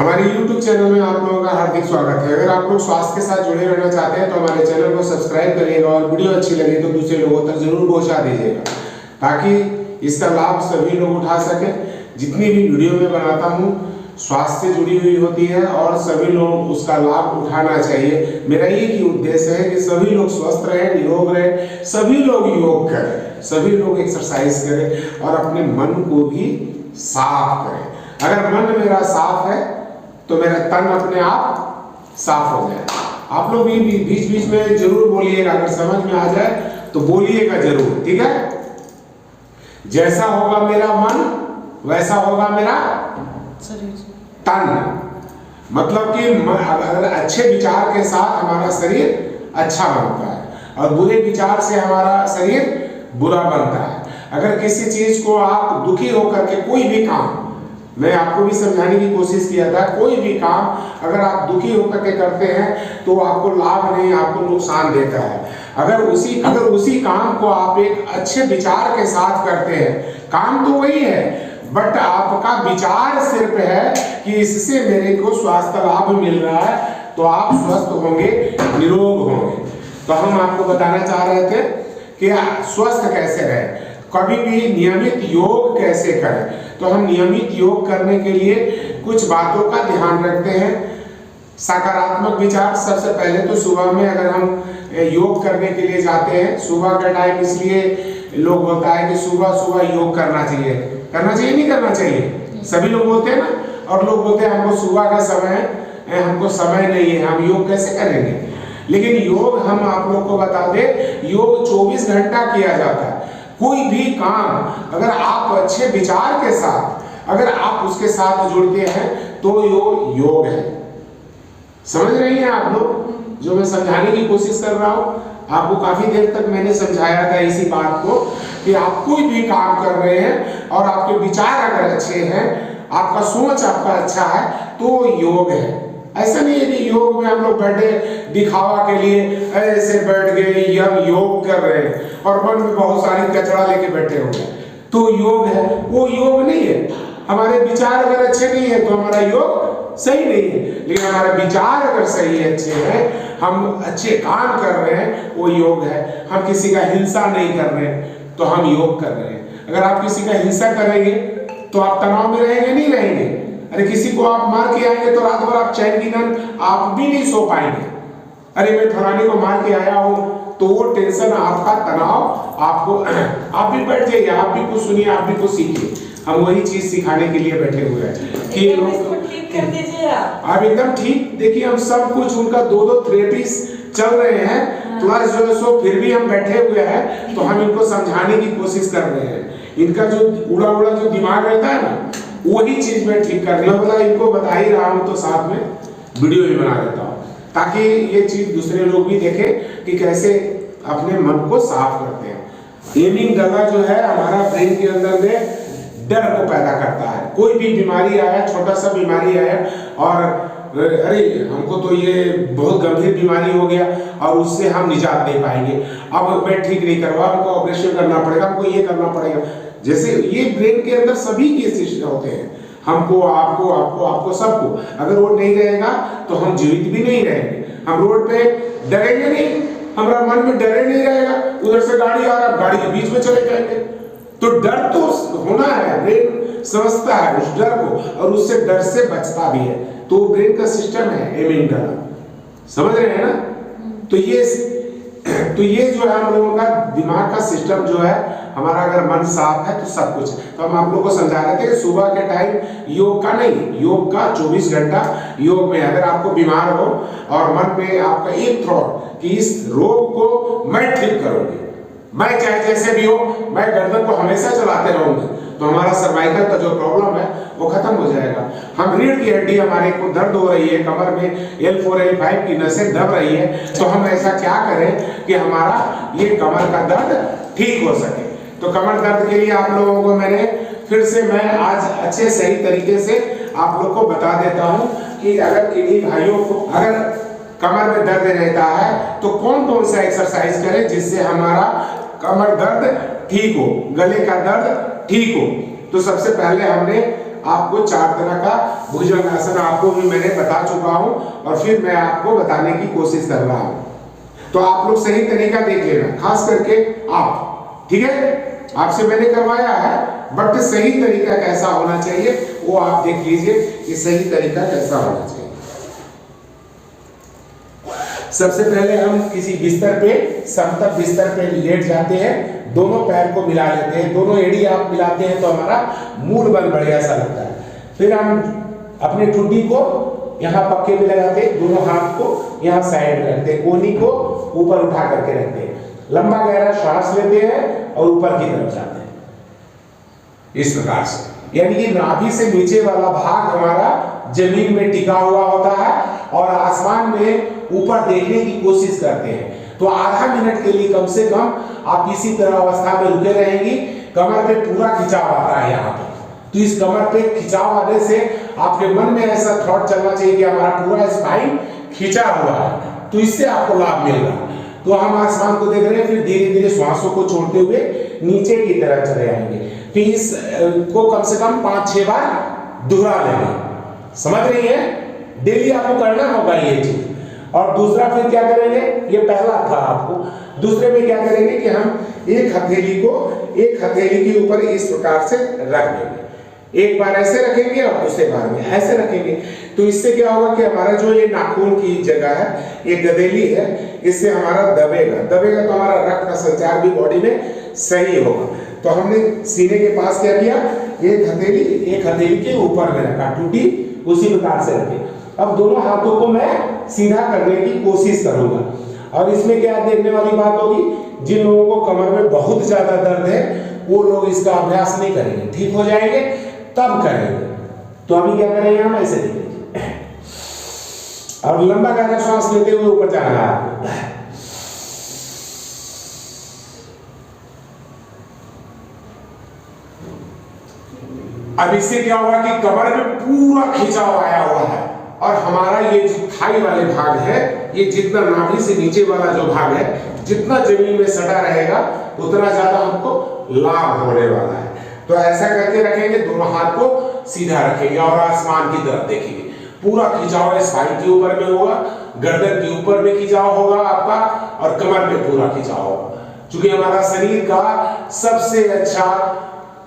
हमारे YouTube channel में आप लोगों का हार्दिक स्वागत है। अगर आप लोग स्वास्थ्य के साथ जुड़े रहना चाहते हैं तो हमारे चैनल को सब्सक्राइब करिएगा और वीडियो अच्छी लगे तो दूसरे लोगों तक जरूर पहुंचा दीजिएगा, ताकि इसका लाभ सभी लोग उठा सकें। जितनी भी वीडियो में बनाता हूँ स्वास्थ्य से जुड़ी हुई होती है और सभी लोग उसका लाभ उठाना चाहिए। मेरा एक ही उद्देश्य है कि सभी लोग स्वस्थ रहें, निरोग रहें, सभी लोग योग करें, सभी लोग एक्सरसाइज करें और अपने मन को भी साफ करें। अगर मन मेरा साफ है तो मेरा तन अपने आप साफ हो जाए। आप लोग भी बीच बीच में जरूर बोलिएगा, अगर समझ में आ जाए तो बोलिएगा जरूर, ठीक है। जैसा होगा मेरा मन वैसा होगा मेरा तन। मतलब कि अगर अच्छे विचार के साथ हमारा शरीर अच्छा बनता है और बुरे विचार से हमारा शरीर बुरा बनता है। अगर किसी चीज को आप दुखी होकर के कोई भी काम, मैं आपको भी समझाने की कोशिश किया था, कोई भी काम अगर आप दुखी होकर के करते हैं तो आपको लाभ नहीं, आपको नुकसान देता है। अगर उसी काम को आप एक अच्छे विचार के साथ करते हैं, काम तो वही है बट आपका विचार सिर्फ है कि इससे मेरे को स्वास्थ्य लाभ मिल रहा है, तो आप स्वस्थ होंगे, निरोग होंगे। तो हम आपको बताना चाह रहे थे कि स्वस्थ कैसे रहें, कभी भी नियमित योग कैसे करें। तो हम नियमित योग करने के लिए कुछ बातों का ध्यान रखते हैं। सकारात्मक विचार, सबसे पहले तो सुबह में अगर हम योग करने के लिए जाते हैं, सुबह का टाइम इसलिए लोग होता है कि सुबह सुबह योग करना चाहिए नहीं करना चाहिए, सभी लोग बोलते हैं ना। और लोग बोलते हैं हमको सुबह का समय है, हमको समय नहीं है, हम योग कैसे करेंगे। लेकिन योग हम आप लोग को बता दें, योग 24 घंटा किया जाता है। कोई भी काम अगर आप अच्छे विचार के साथ अगर आप उसके साथ जुड़ते हैं तो योग है। समझ रही हैं आप लोग जो मैं समझाने की कोशिश कर रहा हूं? आपको काफी देर तक मैंने समझाया था इसी बात को कि आप कोई भी काम कर रहे हैं और आपके विचार अगर अच्छे हैं, आपका सोच आपका अच्छा है तो योग है। ऐसा नहीं है कि योग में हम लोग बैठे दिखावा के लिए ऐसे बैठ गए, हम योग कर रहे हैं और मन में बहुत सारी कचरा लेके बैठे हुए तो योग है, वो योग नहीं है। हमारे विचार अगर अच्छे नहीं है तो हमारा योग सही नहीं है। लेकिन हमारे विचार अगर सही अच्छे हैं, हम अच्छे काम कर रहे हैं, वो योग है। हम किसी का हिंसा नहीं कर रहे हैं तो हम योग कर रहे हैं। अगर आप किसी का हिंसा करेंगे तो आप तनाव में रहेंगे, नहीं रहेंगे। अरे किसी को आप मार के आएंगे तो रात भर आप चैन की नींद आप भी नहीं सो पाएंगे। अरे मैं फलाने को मार के आया हूं, तो वो टेंशन, आपका तनाव, आपको आप भी बैठ जाइए, आप भी कुछ सुनिए, आप भी कुछ सीखिए। हम वही चीज सिखाने के लिए बैठे हुए हैं कि आप एकदम ठीक। देखिए हम सब कुछ उनका 2-2 थेरेपीज चल रहे हैं प्लस जो है सो फिर भी हम बैठे हुए हैं तो हम इनको समझाने की कोशिश कर रहे हैं। इनका जो उड़ा उड़ा जो दिमाग रहता है ना, वही चीज मैं ठीक कर रहा हूँ। इनको बता ही रहा हूँ तो साथ में वीडियो भी बना देता हूँ ताकि ये चीज दूसरे लोग भी देखें कि कैसे अपने मन को साफ करते हैं। एमिंग गला जो है हमारा ब्रेन के अंदर में डर को पैदा करता है। कोई भी बीमारी आया, छोटा सा बीमारी आया और अरे हमको तो ये बहुत गंभीर बीमारी हो गया और उससे हम निजात दे पाएंगे, अब मैं ठीक नहीं करवा, हमको ऑपरेशन करना पड़ेगा, हमको ये करना पड़ेगा। जैसे ये ब्रेन के अंदर सभी के सिस्टम होते हैं, हमको, आपको सबको। अगर वो नहीं रहेगा तो हम जीवित भी नहीं रहेंगे। हम रोड पे डरेंगे नहीं, हमारा मन में डरे नहीं रहेगा। उधर से गाड़ी आ रहा, गाड़ी के बीच में चले जाएंगे। तो डर तो होना है, ब्रेन समझता है उस डर को और उससे डर से बचता भी है। तो ब्रेन का सिस्टम है एमिगडाला, समझ रहे हैं ना। तो ये जो है हम लोगों का दिमाग का सिस्टम जो है, हमारा अगर मन साफ है तो सब कुछ। तो हम आप लोगों को समझा रहे थे कि सुबह के टाइम योग का नहीं, योग का 24 घंटा योग में अगर आपको बीमार हो और मन में आपका एक थॉट कि इस रोग को मैं ठीक करूंगी, मैं चाहे जैसे भी हो, मैं गर्दन को हमेशा चलाते रहूंगा, तो हमारा सर्वाइकल का जो प्रॉब्लम है वो खत्म हो जाएगा। हम रीढ़ की हड्डी हमारे को दर्द हो रही है, कमर में L4 L5 की नसें दब रही है, तो हम ऐसा क्या करें कि हमारा ये कमर का दर्द ठीक हो सके। तो कमर दर्द के लिए आप लोगों को मैंने फिर से मैं आज अच्छे सही तरीके से आप लोग को बता देता हूँ कि अगर इन्हीं भाइयों को अगर कमर में दर्द रहता है तो कौन कौन सा एक्सरसाइज करें जिससे हमारा कमर दर्द ठीक हो, गले का दर्द ठीक हो। तो सबसे पहले हमने आपको 4 तरह का भुजंगासन आपको भी मैंने बता चुका हूं और फिर मैं आपको बताने की कोशिश कर रहा हूं। तो आप लोग सही तरीका देख लेना, खास करके आप, ठीक है। आपसे मैंने करवाया है, बट सही तरीका कैसा होना चाहिए वो आप देख लीजिए कि सही तरीका कैसा होना चाहिए। सबसे पहले हम किसी बिस्तर पे, समतल बिस्तर पे लेट जाते हैं, दोनों पैर को मिला लेते हैं, दोनों एड़ी आप मिलाते हैं तो हमारा मूड बल बढ़िया सा लगता है। फिर हम अपने ठुड्डी को यहाँ पक्के पे लगाते हैं, दोनों हाथ को यहाँ साइड में रखते हैं, कोहनी को ऊपर उठा करके रखते हैं, लंबा गहरा श्वास लेते हैं और ऊपर की तरफ जाते हैं इस प्रकार से। यानी कि नाभि से नीचे वाला भाग हमारा जमीन में टिका हुआ होता है और आसमान में ऊपर देखने की कोशिश करते हैं। तो आधा मिनट के लिए कम से कम आप इसी तरह अवस्था में रुके रहेंगी। कमर पे पूरा खिंचाव आता है यहाँ पे, तो इस कमर पे खिंचाव आने से आपके मन में ऐसा थॉट चलना चाहिए कि हमारा पूरा स्पाइन खिंचा हुआ है, तो इससे आपको लाभ मिल रहा है। तो हम आसमान को देख रहे हैं, फिर धीरे धीरे श्वासों को छोड़ते हुए नीचे की तरफ चले आएंगे। फिर इस को कम से कम 5-6 बार दोहरा लेंगे। समझ रही है? डेली आपको करना होगा ये चीज। और दूसरा फिर क्या करेंगे, ये पहला था आपको, दूसरे में क्या करेंगे कि हम एक हथेली को एक हथेली के ऊपर इस प्रकार से रख देंगे। एक बार ऐसे रखेंगे और दूसरे बार में ऐसे रखेंगे। तो इससे क्या होगा कि हमारा जो ये नाखून की जगह है, ये गदेली है, इससे हमारा दबेगा तो हमारा रक्त का संचार भी बॉडी में सही होगा। तो हमने सीने के पास क्या किया, एक हथेली के ऊपर में रखा, टूटी उसी प्रकार से रखे। अब दोनों हाथों को मैं सीधा करने की कोशिश करूंगा। और इसमें क्या देखने वाली बात होगी, जिन लोगों को कमर में बहुत ज्यादा दर्द है वो लोग इसका अभ्यास नहीं करेंगे, ठीक हो जाएंगे तब करेंगे। तो अभी क्या करेंगे, हम ऐसे देखेंगे और लंबा गहरा श्वास लेते हुए ऊपर जाना है। अब इससे क्या होगा कि कमर में पूरा खिंचाव आया हुआ है और हमारा ये जो थाई वाले भाग है, ये जितना नाभि से नीचे वाला जो भाग है, जितना जमीन में सटा रहेगा उतना ज्यादा हमको लाभ होने वाला है। तो ऐसा करके रखेंगे, दोनों हाथ को सीधा रखेंगे और आसमान की तरफ देखेंगे। पूरा खिंचाव स्पाइन के ऊपर में होगा, गर्दन के ऊपर में खिंचाव होगा आपका और कमर पे पूरा खिंचाव होगा। क्योंकि हमारा शरीर का सबसे अच्छा,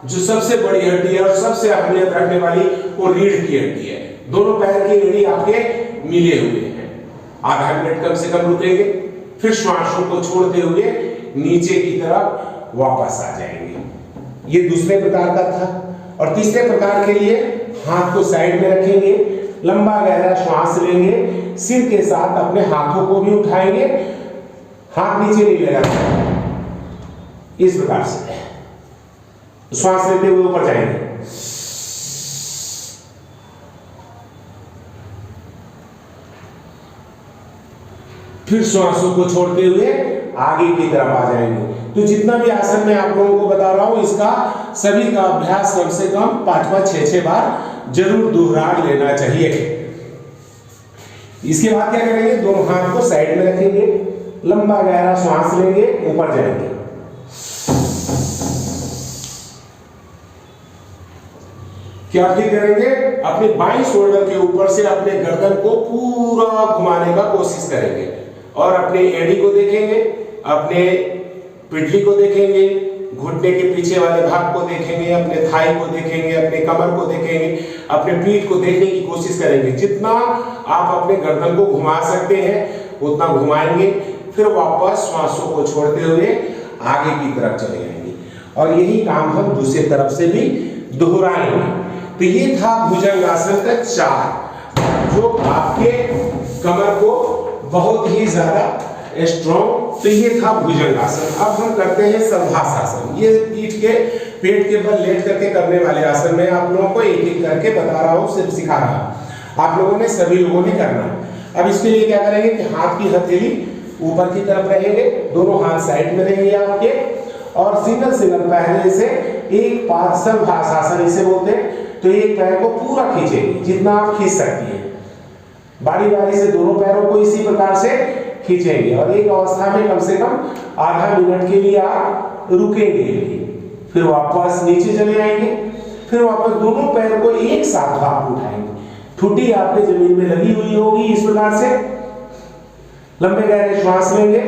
जो सबसे बड़ी हड्डी है और सबसे अहमियत रखने वाली वो रीढ़ की हड्डी है। दोनों पैर की एड़ी आपके मिले हुए हैं। आधा मिनट कम से कम रुकेंगे, फिर श्वासों को छोड़ते हुए नीचे की तरफ वापस आ जाएंगे। ये दूसरे प्रकार का था। और तीसरे प्रकार के लिए हाथ को साइड में रखेंगे, लंबा गहरा श्वास लेंगे, सिर के साथ अपने हाथों को भी उठाएंगे, हाथ नीचे नहीं लगाएंगे, इस प्रकार से श्वास लेते हुए ऊपर जाएंगे। फिर श्वासों को छोड़ते हुए आगे की तरफ आ जाएंगे। तो जितना भी आसन मैं आप लोगों को बता रहा हूं, इसका सभी का अभ्यास कम से कम 5-5, 6-6 बार जरूर दोहरा लेना चाहिए। इसके बाद क्या करेंगे, दोनों हाथ को साइड में रखेंगे, लंबा गहरा श्वास लेंगे, ऊपर जाएंगे। क्या करेंगे, अपने बाईं शोल्डर के ऊपर से अपने गर्दन को पूरा घुमाने का कोशिश करेंगे और अपने एड़ी को देखेंगे, अपने पिठली को देखेंगे, घुटने के पीछे वाले भाग को देखेंगे, अपने थाई को देखेंगे, अपने कमर को देखेंगे, अपने पीठ को देखने की कोशिश करेंगे। जितना आप अपने गर्दन को घुमा सकते हैं उतना घुमाएंगे, फिर वापस श्वासों को छोड़ते हुए आगे की तरफ चले जाएंगे। और यही काम हम दूसरी तरफ से भी दोहराएंगे। तो ये था भुजंगासन का 4, जो आपके कमर को बहुत ही ज्यादा स्ट्रॉन्ग। तो ये था भुजंगासन। अब हम करते हैं शलभासासन। ये पीठ के पेट के बल लेट करके करने वाले आसन में आप लोगों को एक एक करके बता रहा हूँ, सिर्फ सिखा रहा हूँ। आप लोगों ने सभी लोगों ने करना है। अब इसके लिए क्या करेंगे कि हाथ की हथेली ऊपर की तरफ रहेंगे, दोनों हाथ साइड में रहेंगे आपके, और सिंगल पहले से एक पाद शलभासासन इसे बोलते हैं। तो एक पैर को पूरा खींचेंगे, जितना आप खींच सकती है। बारी बारी से दोनों पैरों को इसी प्रकार से खींचेंगे और एक अवस्था में कम से कम आधा मिनट के लिए आप रुकेंगे, फिर वापस नीचे चले आएंगे, फिर फिर वापस दोनों पैर को एक साथ आप उठाएंगे। ठुड्डी आपके जमीन में लगी हुई होगी। इस प्रकार से लंबे गहरे श्वास लेंगे,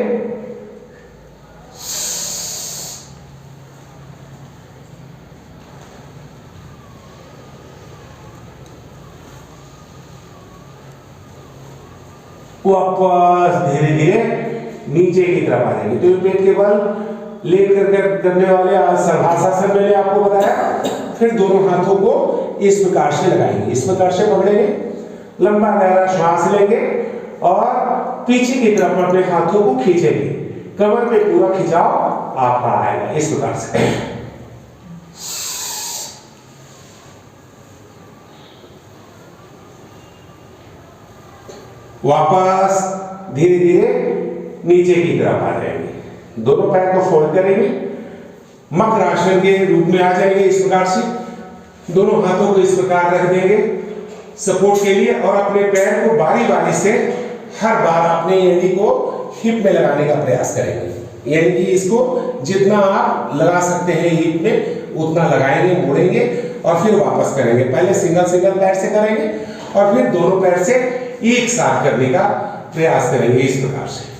वापस धीरे धीरे नीचे की तरफ आ जाएंगे। तो पेट के बल लेट करके करने वाले सर्वासासन मैंने आपको बताया। फिर दोनों हाथों को इस प्रकार से लगाएंगे, इस प्रकार से पकड़ेंगे, लंबा गहरा श्वास लेंगे और पीछे की तरफ अपने हाथों को खींचेंगे। कमर पे पूरा खिंचाव आपका आएगा इस प्रकार से। वापस धीरे धीरे नीचे की तरफ आ जाएंगे। दोनों पैर को फोल्ड करेंगे, मकर आसन के रूप में आ जाएंगे इस प्रकार से। दोनों हाथों को इस प्रकार रख देंगे सपोर्ट के लिए और अपने पैर को बारी बारी से हर बार अपने एड़ी को हिप में लगाने का प्रयास करेंगे। यानी कि इसको जितना आप लगा सकते हैं हिप में उतना लगाएंगे, मोड़ेंगे और फिर वापस करेंगे। पहले सिंगल सिंगल पैर से करेंगे और फिर दोनों पैर से एक साथ करने का प्रयास करेंगे इस प्रकार से।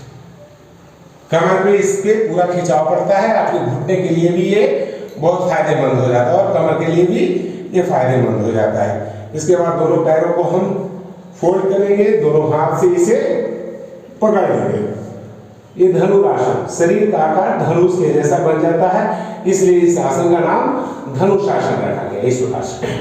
कमर पे इस पे पूरा खिंचाव पड़ता है। आपके घुटने के लिए भी ये बहुत फायदेमंद हो जाता है और कमर के लिए भी ये फायदेमंद हो जाता है। इसके बाद दोनों पैरों को हम फोल्ड करेंगे, दोनों हाथ से इसे पकड़ लेंगे। ये धनुरासन, शरीर का आकार धनुष के जैसा बन जाता है, इसलिए इस आसन का नाम धनुषासन रखा गया इस प्रकार से।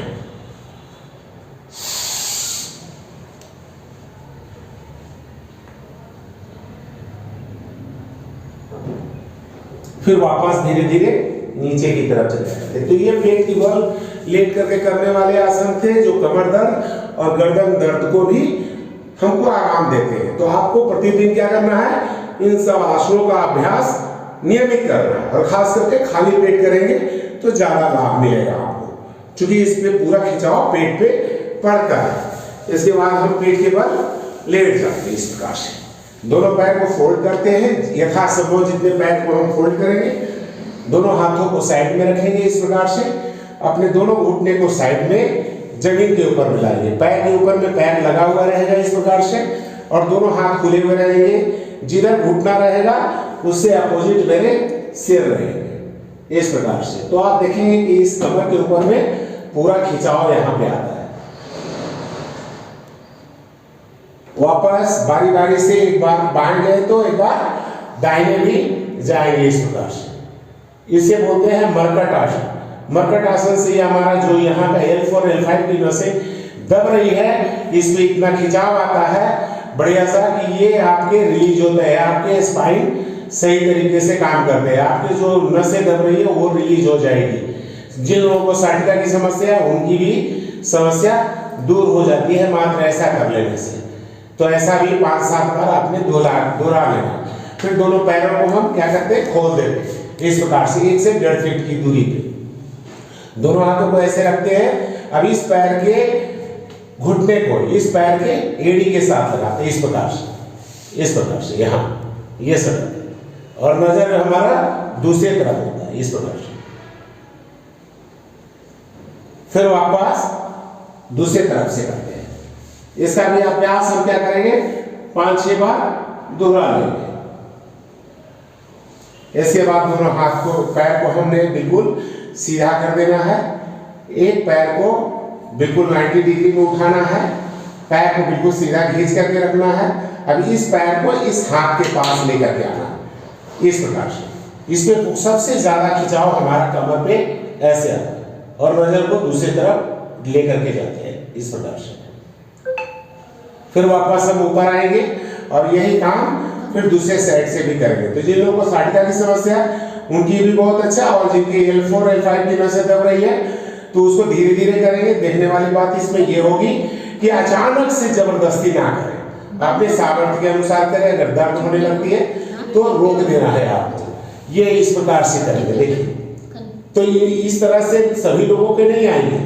फिर वापस धीरे धीरे नीचे की तरफ चले जाते हैं। तो ये पेट की बल लेट करके करने वाले आसन थे जो कमर दर्द और गर्दन दर्द को भी हमको आराम देते हैं। तो आपको प्रतिदिन क्या करना है, इन सब आसनों का अभ्यास नियमित करना है और खास करके खाली पेट करेंगे तो ज्यादा लाभ मिलेगा आपको, क्योंकि इस पे पूरा खिंचाव पेट पे पड़ता है। इसके बाद हम पेट के बल लेट जाते हैं इस प्रकार से। दोनों पैर को फोल्ड करते हैं, यथासंभव जितने पैर को हम फोल्ड करेंगे। दोनों हाथों को साइड में रखेंगे इस प्रकार से। अपने दोनों घुटने को साइड में जमीन के ऊपर मिलाएंगे। पैर के ऊपर में पैर लगा हुआ रहेगा इस प्रकार से और दोनों हाथ खुले हुए रहेंगे। जिधर घुटना रहेगा उससे अपोजिट मेरे सिर रहेंगे इस प्रकार से। तो आप देखेंगे कि इस कमर के ऊपर में पूरा खिंचाव यहाँ पे आता है। वापस बारी बारी से एक बार बाएं गए तो एक बार दाहिने भी जाएंगे इस प्रकार से। इसे बोलते हैं मरकट आसन। मरकट आसन से हमारा जो यहाँ का L4 L5 की नसें दब रही है, इसमें इतना खिंचाव आता है बढ़िया सा कि ये आपके रिलीज होते हैं, आपके स्पाइन सही तरीके से काम करते हैं, आपके जो नसें दब रही है वो रिलीज हो जाएगी। जिन लोगों को साइटिका की समस्या है उनकी भी समस्या दूर हो जाती है मात्र ऐसा कर लेने से। तो ऐसा भी 5-7 बार आपने दोहरा लेना। फिर दोनों पैरों को हम क्या करते हैं, खोल देते हैं इस प्रकार से 1 से 1.5 फीट की दूरी पे। दोनों हाथों को ऐसे रखते हैं। अब इस पैर के घुटने को इस पैर के एड़ी के साथ लगाते हैं इस प्रकार से यहाँ ये सब, और नजर हमारा दूसरी तरफ होता है इस प्रकार से। फिर वापस दूसरी तरफ से करते हैं। इसका भी अभ्यास हम क्या करेंगे, 5-6 बार दोहरा लेंगे। इसके बाद दोनों हाथ को पैर को हमने बिल्कुल सीधा कर देना है। एक पैर को बिल्कुल 90 डिग्री में उठाना है, पैर को बिल्कुल सीधा खींच करके रखना है। अब इस पैर को इस हाथ के पास लेकर के आना इस प्रकार से। इसमें सबसे ज्यादा खिंचाव हमारा कमर पे ऐसे आता है और नजर को दूसरी तरफ लेकर के जाते हैं इस प्रकार से। फिर वापस हम ऊपर आएंगे और यही काम फिर दूसरे साइड से भी करेंगे। तो जिन लोगों को साइटिका की समस्या उनकी भी बहुत अच्छा, और जिनकी L4 L5 की नसें दब रही है तो उसको धीरे धीरे करेंगे। देखने वाली बात इसमें ये होगी कि अचानक से जबरदस्ती ना करें, अपने सामर्थ्य के अनुसार करें। अगर दर्द होने लगती है तो रोक देना है आपको। ये इस प्रकार से करेंगे। देखिए तो ये इस तरह से सभी लोगों के नहीं आएंगे।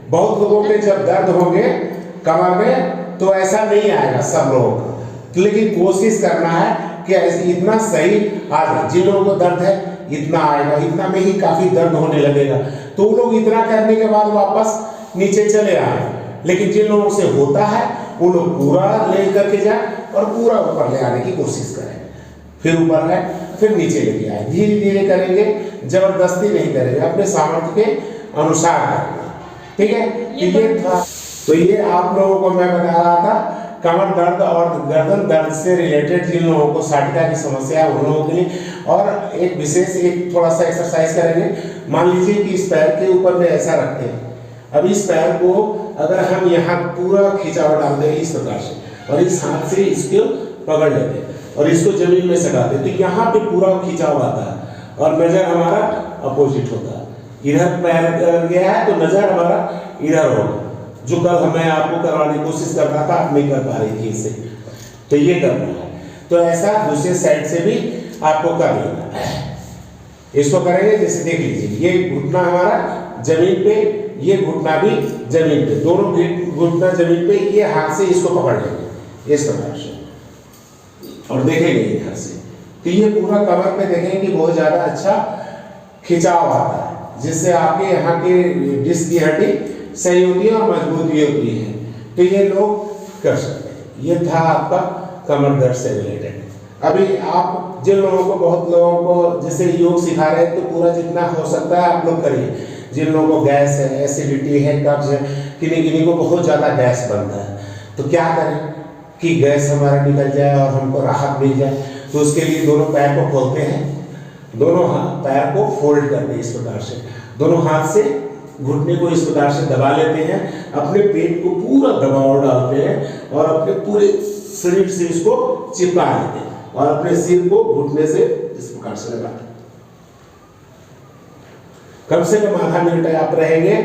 बहुत लोगों के जब दर्द होंगे कमर में तो ऐसा नहीं आएगा सब लोगों का, लेकिन कोशिश करना है कि इतना सही आ जाए। जिन लोगों को दर्द है इतना आएगा, इतना में ही काफी दर्द होने लगेगा। तो तो वो लोग इतना करने के बाद वापस नीचे चले आए। लेकिन जिन लोगों से होता है वो लोग पूरा ले करके जाए और पूरा ऊपर ले आने की कोशिश करें, फिर ऊपर है फिर नीचे लेके आए। धीरे धीरे करेंगे, जबरदस्ती नहीं करेंगे, अपने सामर्थ्य के अनुसार करेंगे। ठीक है, ये था। तो ये आप लोगों को मैं बता रहा था कमर दर्द और गर्दन दर्द से रिलेटेड जिन लोगों को साटिका की समस्या है उन लोगों के लिए। और एक विशेष एक थोड़ा सा एक्सरसाइज करेंगे। मान लीजिए कि इस पैर के ऊपर में ऐसा रखते हैं। अब इस पैर को अगर हम यहाँ पूरा खिंचाव डाल दें इस प्रकार से और इस हाथ से इसको पकड़ लेते हैं और इसको जमीन में सटाते हैं, तो यहाँ पे पूरा खिंचाव आता है और नजर हमारा अपोजिट होता है। इधर पैर गया है तो नजर हमारा इधर होगा, जो कल मैं आपको करवाने की कोशिश कर रहा था, आप नहीं कर पा रही थी इसे। तो ये करना है। तो ऐसा दूसरे साइड से भी आपको कर लेना है। इसको करेंगे, जैसे देख लीजिए ये घुटना हमारा जमीन पे, ये घुटना भी जमीन पे, दोनों घुटना जमीन पे, ये हाथ से इसको पकड़ लेंगे इस प्रकार से और देखेंगे इधर से। तो ये पूरा कमर पे देखेंगे कि बहुत ज्यादा अच्छा खिंचाव आता है, जिससे आपके यहाँ के डिस्क की हड्डी सही होती है और मजबूत भी होती है। तो ये लोग कर सकते हैं। ये था आपका कमर दर्द से रिलेटेड। अभी आप जिन लोगों को, बहुत लोगों को जैसे योग सिखा रहे हैं, तो पूरा जितना हो सकता है आप लोग करिए। जिन लोगों को गैस है, एसिडिटी है, कब्ज है, किन्हीं किन्हीं को बहुत ज़्यादा गैस बनता है, तो क्या करें कि गैस हमारा निकल जाए और हमको राहत मिल जाए। तो उसके लिए दोनों पैर को खोलते हैं, दोनों पैर को फोल्ड करते हैं इस प्रकार से, दोनों हाथ से घुटने को इस प्रकार से दबा लेते हैं, अपने पेट को पूरा दबाव डालते हैं और अपने पूरे शरीर से इसको चिपका लेते हैं और अपने सिर को घुटने से इस प्रकार से लगाते हैं। कम से कम आधा मिनट आप रहेंगे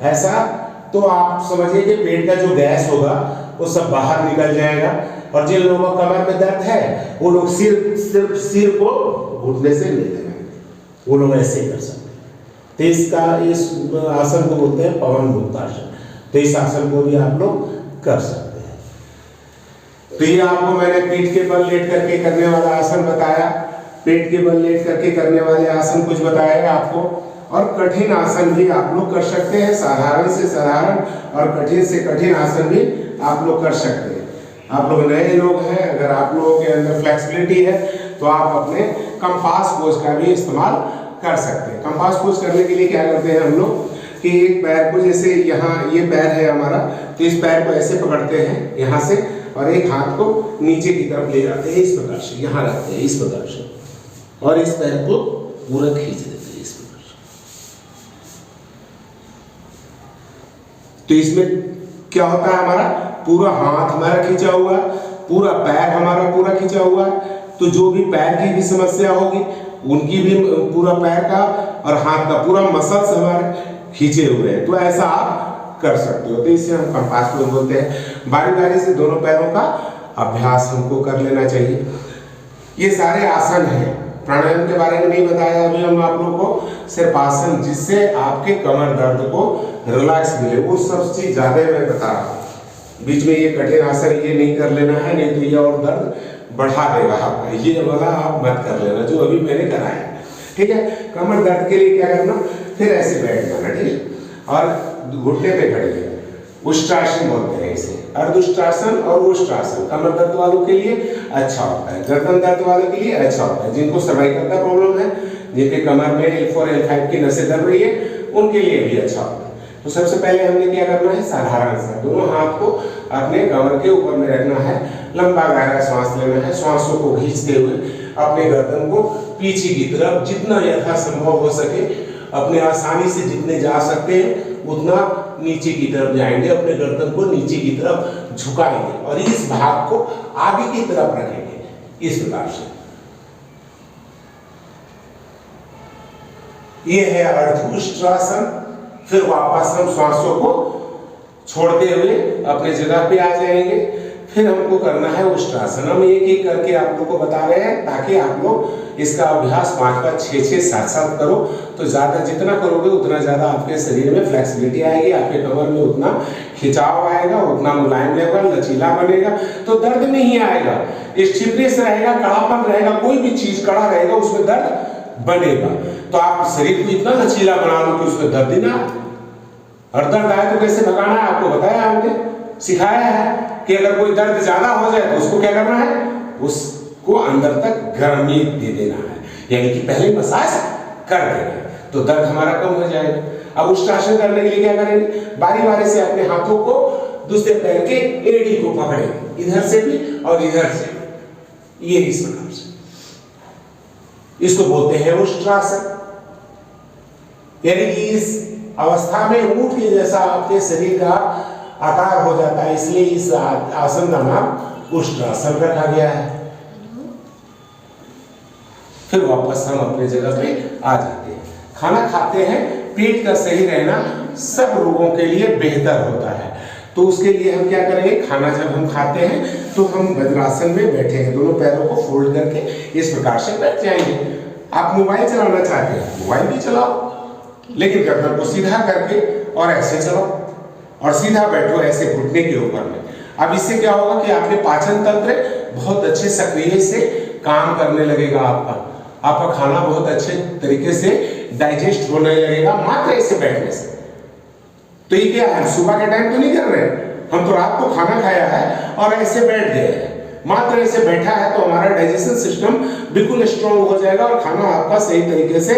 ऐसा, तो आप समझिए कि पेट का जो गैस होगा वो सब बाहर निकल जाएगा। और जिन लोगों को कमर में दर्द है वो लोग सिर्फ सिर को घुटने से ले लेंगे, वो लोग ऐसे कर सकते हैं। तो इसका इस आसन को बोलते हैं पवन मुक्त आसन। तो इस आसन को भी आप लोग कर सकते हैं। तो ये आपको मैंने पीठ के बल लेट करके करने वाला आसन बताया, पेट के बल लेट करके करने वाले आसन कुछ बताए आपको, और कठिन आसन भी आप लोग कर सकते हैं। साधारण से साधारण और कठिन से कठिन आसन भी आप लोग कर सकते हैं। आप लोग नए लोग हैं, अगर आप लोगों के अंदर फ्लेक्सिबिलिटी है तो आप अपने कंपास पोज का भी इस्तेमाल कर सकते हैं। कंपास पोज करने के लिए क्या करते हैं हम लोग कि एक पैर को, जैसे यहाँ ये पैर है हमारा, तो इस पैर को ऐसे पकड़ते हैं यहाँ से और एक हाथ को नीचे की तरफ ले जाते हैं इस प्रकार से, यहाँ रखते हैं इस प्रकार से और इस पैर को पूरा खींच देते हैं इस प्रकार से। तो इसमें क्या होता है, हमारा पूरा हाथ हमारा खींचा हुआ, पूरा पैर हमारा पूरा खींचा हुआ। तो जो भी पैर की भी समस्या होगी उनकी भी पूरा पैर का और हाथ का पूरा मसल्स हमारे खींचे हुए हैं। तो ऐसा आप कर सकते हो। तो इसे हम कंपास पोज बोलते हैं। बारी बारी से दोनों पैरों का अभ्यास हमको कर लेना चाहिए। ये सारे आसन हैं, प्राणायाम के बारे में नहीं बताया अभी हम आप लोगों को, सिर्फ आसन जिससे आपके कमर दर्द को रिलैक्स मिले, वो सब चीज ज्यादा मैं बता रहा हूँ। बीच में ये कठिन आसन ये नहीं कर लेना है, नहीं तो ये और दर्द बढ़ा देगा आपका। ये वाला आप मत कर लेना जो अभी मैंने कराया, ठीक है। कमर दर्द के लिए क्या करना, फिर ऐसे बैठ जाना, ठीक है, और घुटने पे खड़े रहना। उष्ट्रासन बोलते हैं इसे, अर्धउष्ट्रासन और उष्ट्रासन कमर दर्द वालों के लिए अच्छा होता है, गर्दन दर्द वालों के लिए अच्छा होता है। जिनको सर्वाइकल का प्रॉब्लम है, जिनके कमर में L4 L5 की नसें दब रही है, उनके लिए भी अच्छा होता है। तो सबसे पहले हमने क्या करना है, साधारण सा दोनों हाथ को अपने कमर के ऊपर में रखना है, लंबा गहरा सांस लेना है, सांसों को खींचते हुए अपने गर्दन को पीछे की तरफ जितना यथासंभव हो सके, अपने आसानी से जितने जा सकते हैं उतना नीचे की तरफ जाएंगे, अपने गर्दन को नीचे की तरफ झुकाएंगे और इस भाग को आगे की तरफ रखेंगे इस प्रकार से। ये है अर्धउष्ट्रासन। फिर वापस हम सांसों को छोड़ते हुए अपने जगह पे आ जाएंगे। फिर हमको करना है उष्ट्रासन। हम एक एक करके आप लोग को बता रहे हैं ताकि आप लोग इसका अभ्यास 5-5, 6-6, 7-7 करो। तो ज्यादा जितना करोगे उतना ज्यादा आपके शरीर में फ्लेक्सिबिलिटी आएगी, आपके कमर में उतना खिंचाव आएगा, उतना मुलायम रहेगा, लचीला बनेगा, तो दर्द नहीं आएगा, स्टिफनेस रहेगा, कड़ापन रहेगा, कोई भी चीज कड़ा रहेगा उसमें दर्द बनेगा। तो आप शरीर को इतना लचीला बना लो कि उसमें दर्द ही ना आए। और दर्द आए तो कैसे भगाना है आपको बताया, हमने सिखाया है कि अगर कोई दर्द ज्यादा हो जाए तो उसको क्या करना है, उसको अंदर तक गर्मी दे देना है, यानी कि पहले मसाज कर देना है तो दर्द हमारा कम हो जाएगा। अब उष्ट्रासन करने के लिए क्या करेंगे, बारी बारी से अपने हाथों को दूसरे पैर के एड़ी को पकड़ेंगे, इधर से भी और इधर से भी, ये इस प्रकार से, इसको बोलते हैं उष्ट्रासन। यानी कि इस अवस्था में ऊंट के जैसा आपके शरीर का आकार हो जाता है, इसलिए इस आसन का नाम उष्ट्रासन रखा गया है। फिर वापस हम अपने जगह पे आ जाते हैं, खाना खाते हैं। पेट का सही रहना सब रोगों के लिए बेहतर होता है, तो उसके लिए हम क्या करेंगे, खाना जब हम खाते हैं तो हम वज्रासन में बैठेंगे, दोनों पैरों को फोल्ड करके इस प्रकार से बैठ जाएंगे। आप मोबाइल चलाना चाहते हैं, मोबाइल भी चलाओ, लेकिन गर्दन को सीधा करके और ऐसे चलाओ और सीधा बैठो ऐसे घुटने के ऊपर में। अब इससे क्या होगा कि आपके पाचन तंत्र बहुत अच्छे सक्रिय से काम करने लगेगा, आपका खाना बहुत अच्छे तरीके से डाइजेस्ट होने लगेगा मात्र ऐसे बैठने से। तो ये क्या है, सुबह के टाइम तो नहीं कर रहे, हम तो रात को खाना खाया है और ऐसे बैठ गए हैं, मात्र ऐसे बैठा है तो हमारा डाइजेशन सिस्टम बिल्कुल स्ट्रांग हो जाएगा और खाना आपका सही तरीके से,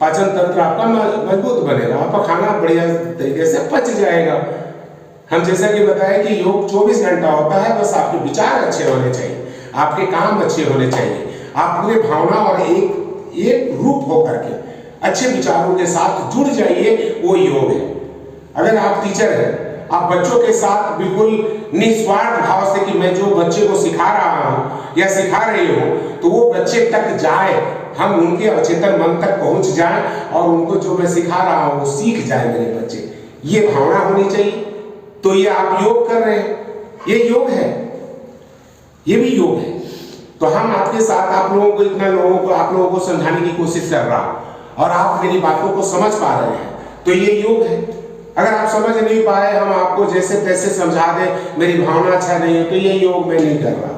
पाचन तंत्र आपका मजबूत बनेगा, आपका खाना बढ़िया तरीके से पच जाएगा। हम जैसा कि बताया कि योग 24 घंटा होता है, बस आपके विचार अच्छे होने चाहिए, आपके काम अच्छे होने चाहिए, आप पूरे भावना और एक रूप होकर के अच्छे विचारों के साथ जुड़ जाइए, वो योग है। अगर आप टीचर हैं, आप बच्चों के साथ बिल्कुल निस्वार्थ भाव से कि मैं जो बच्चे को सिखा रहा हूं या सिखा रही हूं तो वो बच्चे तक जाए, हम उनके अचेतन मन तक पहुंच जाएं और उनको जो मैं सिखा रहा हूं वो सीख जाए मेरे बच्चे, ये भावना होनी चाहिए। तो ये आप योग कर रहे हैं, ये योग है, ये भी योग है। तो हम आपके साथ आप लोगों को समझाने की कोशिश कर रहा हूं और आप मेरी बातों को समझ पा रहे हैं, तो ये योग है। अगर आप समझ नहीं पाए, हम आपको जैसे तैसे समझा दें, मेरी भावना अच्छा नहीं है, तो ये योग मैं नहीं कर रहा।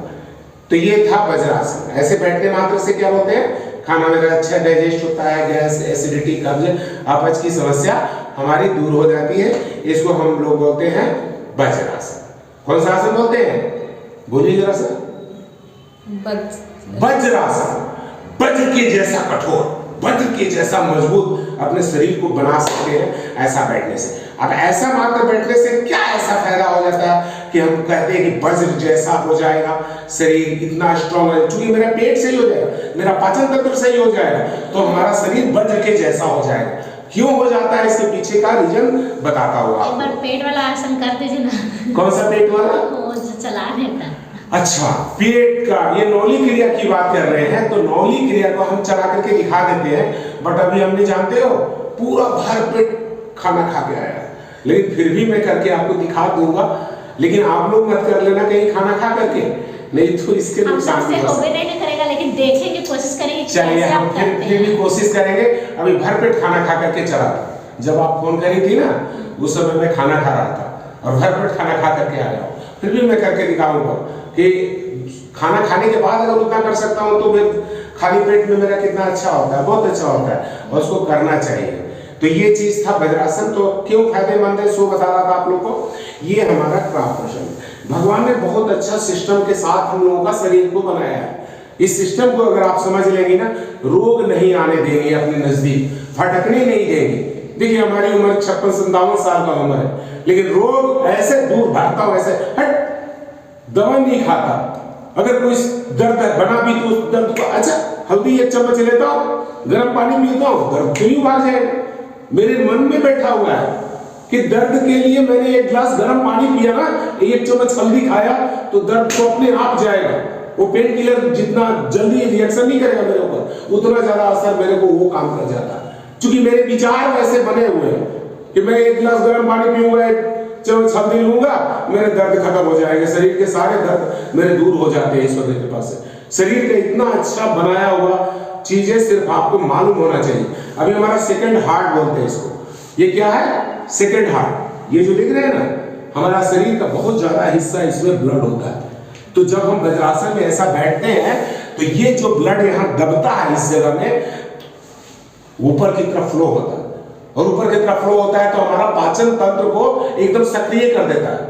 तो ये था वज्रासन। ऐसे बैठने मात्र से क्या होते हैं, खाना मेरा अच्छा डाइजेस्ट होता है, गैस, एसिडिटी, कब्ज, अपच की समस्या हमारी दूर हो जाती है। इसको हम लोग बोलते हैं वज्रासन। कौन सा आसन बोलते हैं, बोलिए जरा सा। वज्रासन, वज्र के जैसा कठोर, वज्र के जैसा मजबूत अपने शरीर को बना सकते हैं ऐसा बैठने से। अब ऐसा मात्र बैठने से क्या ऐसा फायदा हो जाता है कि हम कहते हैं कि वज्र जैसा हो जाएगा शरीर, इतना स्ट्रॉन्ग है, क्योंकि मेरा पेट सही हो जाएगा, मेरा पाचन तंत्र सही हो जाएगा, तो हमारा शरीर वज्र के जैसा हो जाएगा। क्यों हो जाता है, इसके पीछे का रीजन बताता हुआ। एक बार पेट वाला आसन कर दीजिए ना। कौन सा पेट वाला, वो चला देता। अच्छा, पेट का, ये नौली क्रिया की बात कर रहे हैं, तो नौली क्रिया को हम चला करके दिखा देते हैं, बट अभी हम नहीं जानते हो, पूरा भर पेट खाना खा के आया, लेकिन फिर भी मैं करके आपको दिखा दूंगा। लेकिन आप लोग मत कर लेना कहीं खाना खा करके, नहीं तो इसके नुकसान नहीं करेगा, लेकिन देखेंगे, कोशिश करेंगे। चलिए हम फिर भी कोशिश करेंगे। अभी भरपेट खाना खा करके चला था, जब आप फोन करी थी ना, उस समय मैं खाना खा रहा था और भरपेट खाना खा करके आया हूँ। फिर भी मैं करके दिखाऊंगा कि खाना खाने के बाद अगर उतना कर सकता हूँ तो फिर खाली पेट में मेरा कितना अच्छा होता है, बहुत अच्छा होता है, और उसको करना चाहिए। तो ये चीज था वज्रासन। तो क्यों फायदेमंद है सो बता रहा था आप लोग को। ये हमारा क्रॉपोशन, भगवान ने बहुत अच्छा सिस्टम के साथ हम लोगों का शरीर को बनाया है। इस सिस्टम को अगर आप समझ लेंगे ना, रोग नहीं आने देंगे अपने नजदीक, भटकने नहीं देंगे। देखिए हमारी उम्र 56-57 साल का उम्र है, लेकिन रोग ऐसे दूर भागता हूं, ऐसे हट, दवा नहीं खाता। अगर कोई दर्द बना भी तो उस दर्द को, अच्छा हल्दी 1 चम्मच लेता हूं, गर्म पानी पीता हूं, दर्द क्यों भाग जाएगा। मेरे मन में बैठा हुआ है कि दर्द के लिए मैंने 1 गिलास गर्म पानी पिया ना, 1 चम्मच हल्दी खाया तो दर्द तो अपने आप जाएगा। वो पेन किलर जितना जल्दी रिएक्शन नहीं करेगा मेरे ऊपर, उतना ज्यादा असर मेरे को वो काम कर जाता है, क्योंकि मेरे विचार वैसे बने हुए हैं कि मैं 1 गिलास गर्म पानी पीऊंगा, 1 चम्मच हल्दी लूंगा, मेरे दर्द खत्म हो जाएंगे, शरीर के सारे दर्द मेरे दूर हो जाते हैं ईश्वर के पास से। शरीर का इतना अच्छा बनाया हुआ चीजें सिर्फ आपको मालूम होना चाहिए। अभी हमारा सेकंड हार्ट बोलते हैं इसको, ये क्या है, सेकंड हार्ट। ये जो लिख रहे हैं ना, हमारा शरीर का बहुत ज्यादा हिस्सा इसमें ब्लड होता है। तो जब हम वज्रासन में ऐसा बैठते हैं तो ये जो ब्लड यहाँ दबता है इस जगह में, ऊपर की तरफ फ्लो होता है, और ऊपर की तरफ फ्लो होता है तो हमारा पाचन तंत्र को एकदम सक्रिय कर देता है।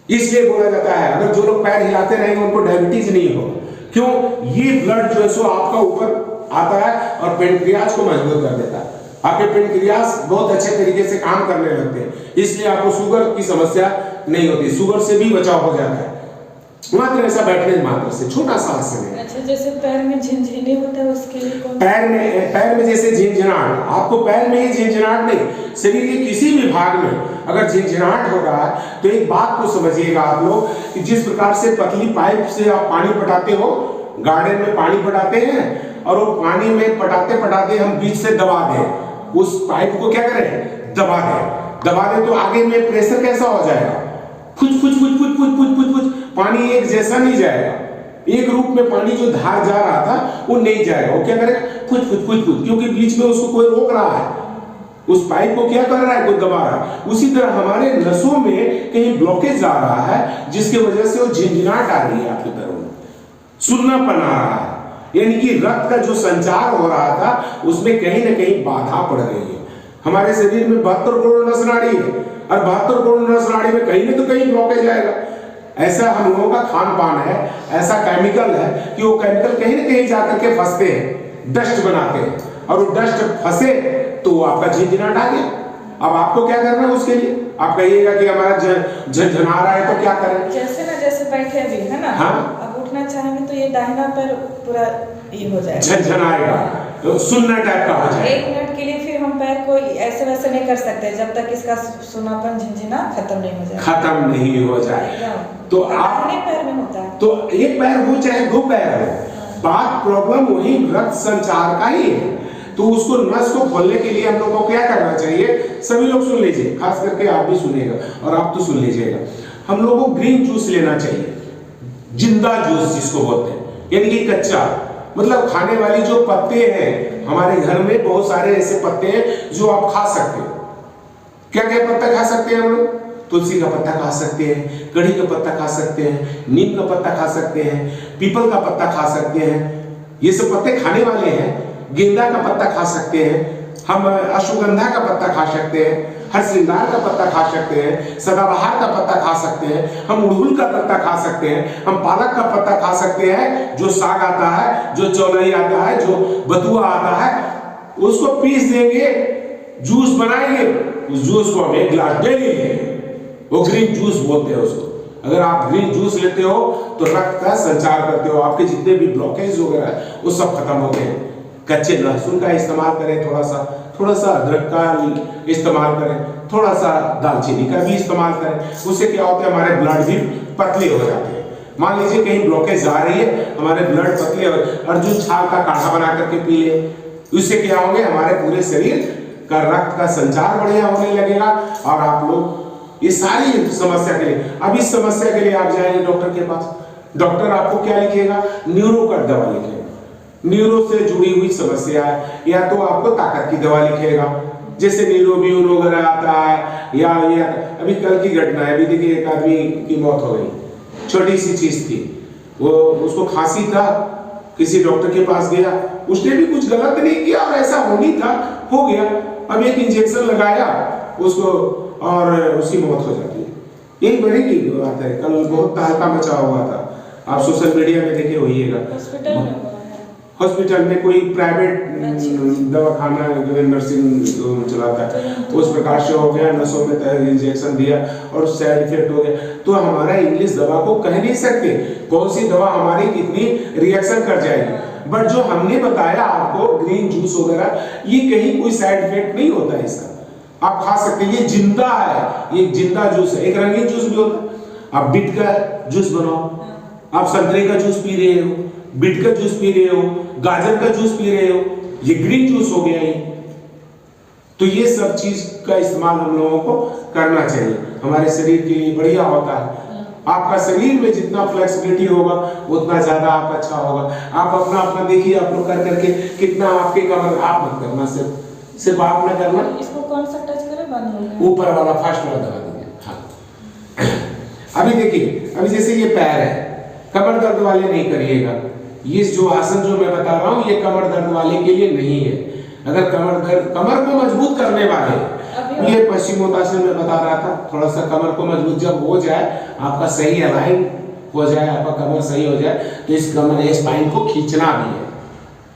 इसलिए बोला जाता है अगर जो लोग पैर हिलाते रहेंगे उनको डायबिटीज नहीं होगा। क्यों? ये ब्लड जो है सो आपका ऊपर आता है और पेनक्रियाज को मजबूत कर देता है। आपके पेनक्रियाज बहुत अच्छे तरीके से काम करने लगते हैं, इसलिए आपको शुगर की समस्या नहीं होती, शुगर से भी बचाव हो जाता है मात्र ऐसा बैठने मात्र से, छोटा सा आसन है। अच्छा, जैसे पैर में झिनझिनी होता है उसके लिए कौन? पैर में जैसे झिनझिनाहट, आपको पैर में ही झिनझिनाहट नहीं, शरीर के किसी भी भाग में अगर झिनझिनाहट हो रहा है तो एक बात को समझिएगा आप लोग कि जिस प्रकार से पतली पाइप से आप पानी पटाते हो, गार्डन में पानी पटाते हैं और वो पानी में पटाते पटाते हम बीच से दबा दें, उस पाइप को क्या करें? दबा दें तो आगे में प्रेशर कैसा हो जाएगा? फुच फुच फुच फुच फुच फुच फुच फुच, पानी एक जैसा नहीं जाएगा, एक रूप में पानी जो धार जा रहा था वो नहीं जाएगा, वो क्या करेगा? फुच फुच फुच फुच, क्योंकि बीच में उसको कोई रोक रहा है, उस पाइप को क्या कर रहा है? कोई दबा रहा है। उसी तरह हमारे नसों में कहीं ब्लॉकेज आ रहा है जिसकी वजह से वो झिनझिनाहट आ रही है, आपके पैरों में सुन्नापन आ रहा है, यानी कि रक्त का जो संचार हो रहा था उसमें कहीं ना कहीं बाधा पड़ रही है। हमारे शरीर में 72 करोड़ नस नाड़ी है और 72 करोड़ नस नाड़ी में कहीं ना तो कहीं ब्लॉकेज आएगा। ऐसा हम लोगों का खान पान है, ऐसा केमिकल है कि वो केमिकल कहीं ना कहीं जाकर के फंसते हैं, डस्ट बनाते हैं, और वो डस्ट फंसे तो आपका झिनझिनाहट आ गया। अब आपको क्या करना है उसके लिए? आप कहिएगा कि हमारा झनझना रहा है तो क्या करें? जैसे बैठे अभी है ना, हाँ? अब उठना चाहेंगे तो ये दाहिना पैर पूरा ये हो जाएगा, झनझनाएगा, तो सुनना टाइप का हो जाएगा। 1 मिनट के लिए फिर हम पैर को ऐसे वैसे नहीं कर सकते जब तक इसका सुनापन झिनझिना खत्म नहीं हो जाए, खत्म नहीं हो जाए। तो आप दाहिने पैर में होता है, तो एक पैर हो चाहे 2 पैर हो, बात प्रॉब्लम वही रक्त संचार का ही है। तो उसको नस को खोलने के लिए हम लोग को क्या करना चाहिए? सभी लोग सुन लीजिए, खास करके आप भी सुनिएगा और आप तो सुन लीजिएगा। हम लोगों को ग्रीन जूस लेना चाहिए, जिंदा जूस जिसको बोलते हैं, यानी कि कच्चा, मतलब खाने वाली जो पत्ते हैं, हमारे घर में बहुत सारे ऐसे पत्ते हैं जो आप खा सकते हो। क्या क्या पत्ता खा सकते हैं हम लोग? तुलसी का पत्ता खा सकते हैं, कढ़ी का पत्ता खा सकते हैं, नीम का पत्ता खा सकते हैं, पीपल का पत्ता खा सकते हैं, ये सब पत्ते खाने वाले हैं। गेंदा का पत्ता खा सकते हैं हम, अश्वगंधा का पत्ता खा सकते हैं, हरसिंगार का पत्ता खा सकते हैं, सदाबहार का पत्ता खा सकते हैं, हम उड़हुल का पत्ता खा सकते हैं, हम पालक का पत्ता खा सकते हैं, जो साग आता है, जो चौलाई आता है, जो बथुआ आता है, उसको पीस देंगे, जूस बनाएंगे, उस जूस को हम 1 गिलास डेली लेंगे, वो ग्रीन जूस बोलते हैं उसको। अगर आप ग्रीन जूस लेते हो तो रक्त का संचार करते हो, आपके जितने भी ब्लॉकेज वगैरह वो सब खत्म होते हैं। कच्चे लहसुन का इस्तेमाल करें, थोड़ा सा अदरक का इस्तेमाल करें, थोड़ा सा दालचीनी का भी इस्तेमाल करें, उससे क्या होता है? हमारे ब्लड भी पतले हो जाते हैं। मान लीजिए कहीं ब्लॉकेज आ रही है, हमारे ब्लड पतले हो, अर्जुन छाल का काढ़ा बना करके पी ले, उससे क्या होंगे? हमारे पूरे शरीर का रक्त का संचार बढ़िया होने लगेगा। और आप लोग ये सारी समस्या के लिए, अब इस समस्या के लिए आप जाएंगे डॉक्टर के पास, डॉक्टर आपको क्या लिखेगा? न्यूरो का दवा लिखेगा, न्यूरो से जुड़ी हुई समस्या है, या तो आपको ताकत की दवा लिखेगा, जैसे न्यूरोबियून वगैरह आता है, या अभी कल की घटना है, अभी देखिए एक आदमी की मौत हो गई, छोटी सी चीज थी, वो उसको खांसी था, किसी डॉक्टर के पास गया, उसने भी कुछ गलत नहीं किया और ऐसा होनी था, हो गया, अब एक इंजेक्शन लगाया उसको और उसकी मौत हो जाती है। यही बड़ी की बात है, कल बहुत तहलका मचा हुआ था, आप सोशल मीडिया में देखे होइएगा। हॉस्पिटल में कोई प्राइवेट दवाखाना नर्सिंग चलाता है, उस प्रकार से हो गया, नसों में इंजेक्शन दिया और साइड इफेक्ट हो गया। तो हमारा इंग्लिश दवा को कह नहीं सकते कौन सी दवा हमारी कितनी रिएक्शन कर जाएगी, बट जो हमने बताया आपको ग्रीन जूस वगैरह, ये कहीं कोई साइड इफेक्ट नहीं होता है इसका, आप खा सकते हैं, ये जिंदा है, ये जिंदा जूस है। एक रंगीन जूस भी होता है, आप बीट का जूस बनाओ, आप संतरे का जूस पी रहे हो, बीट का जूस पी रहे हो, गाजर का जूस पी रहे हो, ये ग्रीन जूस हो गया ये। तो ये सब चीज का इस्तेमाल हम लोगों को करना चाहिए, हमारे शरीर के लिए बढ़िया होता है। आपका शरीर में जितना फ्लेक्सिबिलिटी होगा उतना ज्यादा आप अच्छा होगा। आप अपना देखिए, आप लोग कर करके कितना आपके कमर, आप मत करना, सिर्फ आप ना करना। इसको कौन सा टच करें? बंद हो गया, ऊपर वाला फर्स्ट वाला दबा दीजिए। हाँ, अभी देखिए, अभी जैसे ये पैर है, कमर दर्द वाले नहीं करिएगा, ये जो आसन जो मैं बता रहा हूँ ये कमर दर्द वाले के लिए नहीं है। अगर कमर को मजबूत करने वाले, ये पश्चिमोत्तासन में बता रहा था, थोड़ा सा कमर को मजबूत जब हो जाए, आपका सही अलाइन हो जाए, आपका कमर सही हो जाए, तो इस कमर स्पाइन को खींचना भी है।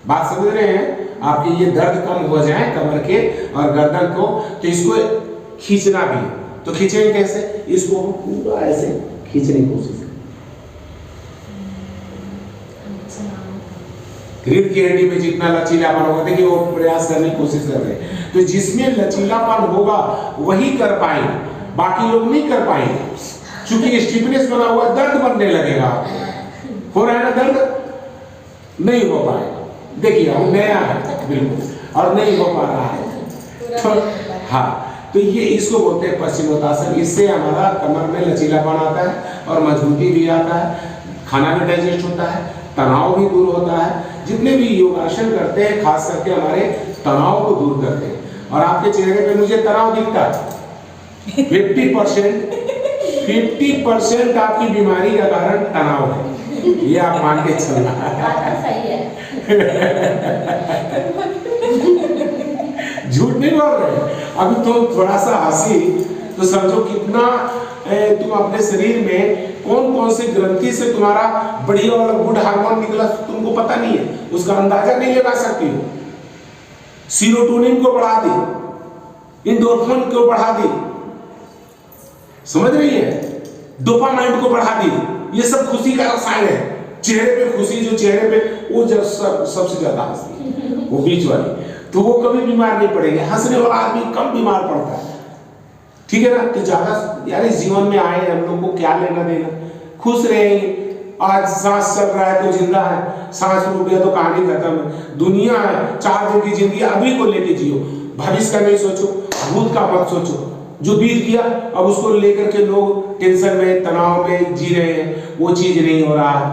बात समझ रहे हैं? आपके ये दर्द कम हो जाए कमर के और गर्दन को, तो इसको खींचना भी है। तो खींचेंगे कैसे? इसको पूरा ऐसे खींचने की कोशिश करें। रीढ़ की हड्डी में जितना लचीलापन होगा, देखिए वो प्रयास करने की कोशिश कर रहे हैं, तो जिसमें लचीलापन होगा वही कर पाएंगे, बाकी लोग नहीं कर पाएंगे, क्योंकि स्टिफनेस बना हुआ, दर्द बनने लगेगा। हो रहा है ना दर्द? नहीं हो पाएगा। देखिए अब नया है बिल्कुल और नहीं हो पा रहा है, तो हाँ, तो ये इसको बोलते हैं पश्चिमोत्तासन। इससे हमारा कमर में लचीलापन आता है और मजबूती भी आता है, खाना भी डाइजेस्ट होता है, तनाव भी दूर होता है। जितने भी योगासन करते हैं खास करके हमारे तनाव को दूर करते हैं। और आपके चेहरे पे मुझे तनाव दिखता है 50% आपकी बीमारी का कारण तनाव है, ये आप मान के चलना। सही है। झूठ नहीं बोल रहे। अभी तो थोड़ा सा हंसी तो समझो कितना तुम अपने शरीर में कौन कौन से ग्रंथि से तुम्हारा बढ़िया वाला गुड हार्मोन निकला तुमको पता नहीं है, उसका अंदाजा नहीं लगा सकती हो। सीरोटोनिन को बढ़ा दी, इंडोर्फिन को बढ़ा दी, समझ रही है, डोपामाइन को बढ़ा दी। ये सब खुशी का रसायन है। चेहरे पे खुशी, जो चेहरे पे वो सबसे ज्यादा हंसती है, वो बीच वाली, तो वो कभी बीमार नहीं पड़ेंगे। हंसने वाला आदमी कम बीमार पड़ता है, ठीक है ना। तो ज्यादा यार इस जीवन में आए हम लोग को क्या लेना देना, खुश रहेंगे। आज सांस चल रहा है तो जिंदा है, सांस रुक गया तो कहानी खत्म। दुनिया है, 4 दिन की जिंदगी, अभी को लेके जियो, भविष्य का नहीं सोचो, भूत का मत सोचो। जो बीत गया अब उसको लेकर के लोग टेंशन में, तनाव में जी रहे हैं, वो चीज नहीं हो रहा है,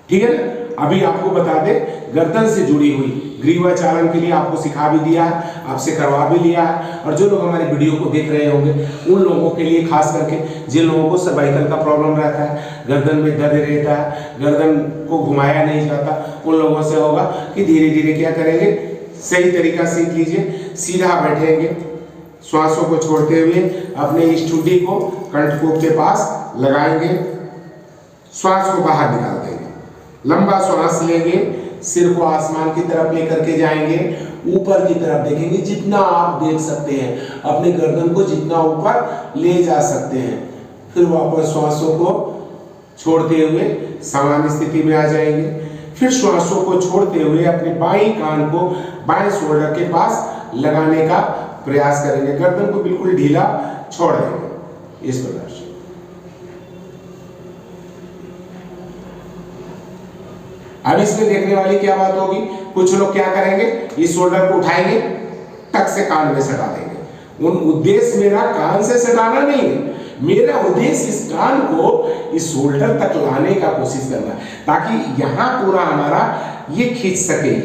ठीक है ना। अभी आपको बता दे, गर्दन से जुड़ी हुई ग्रीवाचालन के लिए आपको सिखा भी दिया है, आपसे करवा भी लिया है। और जो लोग हमारी वीडियो को देख रहे होंगे उन लोगों के लिए, खास करके जिन लोगों को सर्वाइकल का प्रॉब्लम रहता है, गर्दन में दर्द रहता है, गर्दन को घुमाया नहीं जाता, उन लोगों से होगा कि धीरे धीरे क्या करेंगे, सही तरीका सीख लीजिए। सीधा बैठेंगे, श्वासों को छोड़ते हुए अपने इस ठुड्डी को कंठकोप के पास लगाएंगे, श्वास को बाहर निकाल देंगे, लंबा श्वास लेंगे, सिर को आसमान की तरफ लेकर के जाएंगे, ऊपर की तरफ देखेंगे जितना आप देख सकते हैं, अपने गर्दन को जितना ऊपर ले जा सकते हैं। फिर वापस श्वासों को छोड़ते हुए सामान्य स्थिति में आ जाएंगे। फिर श्वासों को छोड़ते हुए अपने बाईं कान को बाएं शोल्डर के पास लगाने का प्रयास करेंगे, गर्दन को बिल्कुल ढीला छोड़ देंगे इस प्रकार से। अब इसमें देखने वाली क्या बात होगी, कुछ लोग क्या करेंगे, इस शोल्डर को उठाएंगे, टक से कान में सटा देंगे। उन उद्देश्य मेरा कान से सटाना नहीं है, मेरा उद्देश्य इस कान को इस शोल्डर तक लाने का कोशिश करना है, ताकि यहां पूरा हमारा ये खींच सके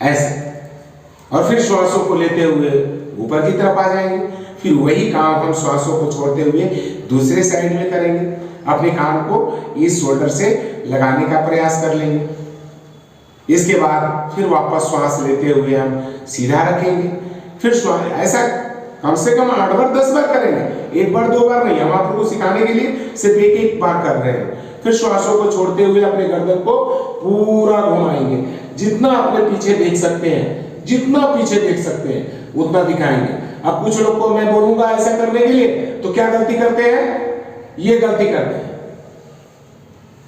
ऐसे। और फिर श्वासों को लेते हुए ऊपर की तरफ आ जाएंगे। फिर वही काम हम श्वासों को छोड़ते हुए दूसरे साइड में करेंगे, अपने कान को इस शोल्डर से लगाने का प्रयास कर लेंगे। इसके बाद फिर वापस श्वास लेते हुए हम सीधा रखेंगे। फिर श्वास ऐसा कम से कम 8 बार 10 बार करेंगे, 1 बार 2 बार नहीं, हम आप लोगों को सिखाने के लिए सिर्फ एक बार कर रहे हैं। फिर श्वासों को छोड़ते हुए अपने गर्दन को पूरा घुमाएंगे, जितना अपने पीछे देख सकते हैं, जितना पीछे देख सकते हैं उतना दिखाएंगे। अब कुछ लोग को मैं बोलूंगा ऐसा करने के लिए, तो क्या गलती करते हैं, ये गलती करते हैं,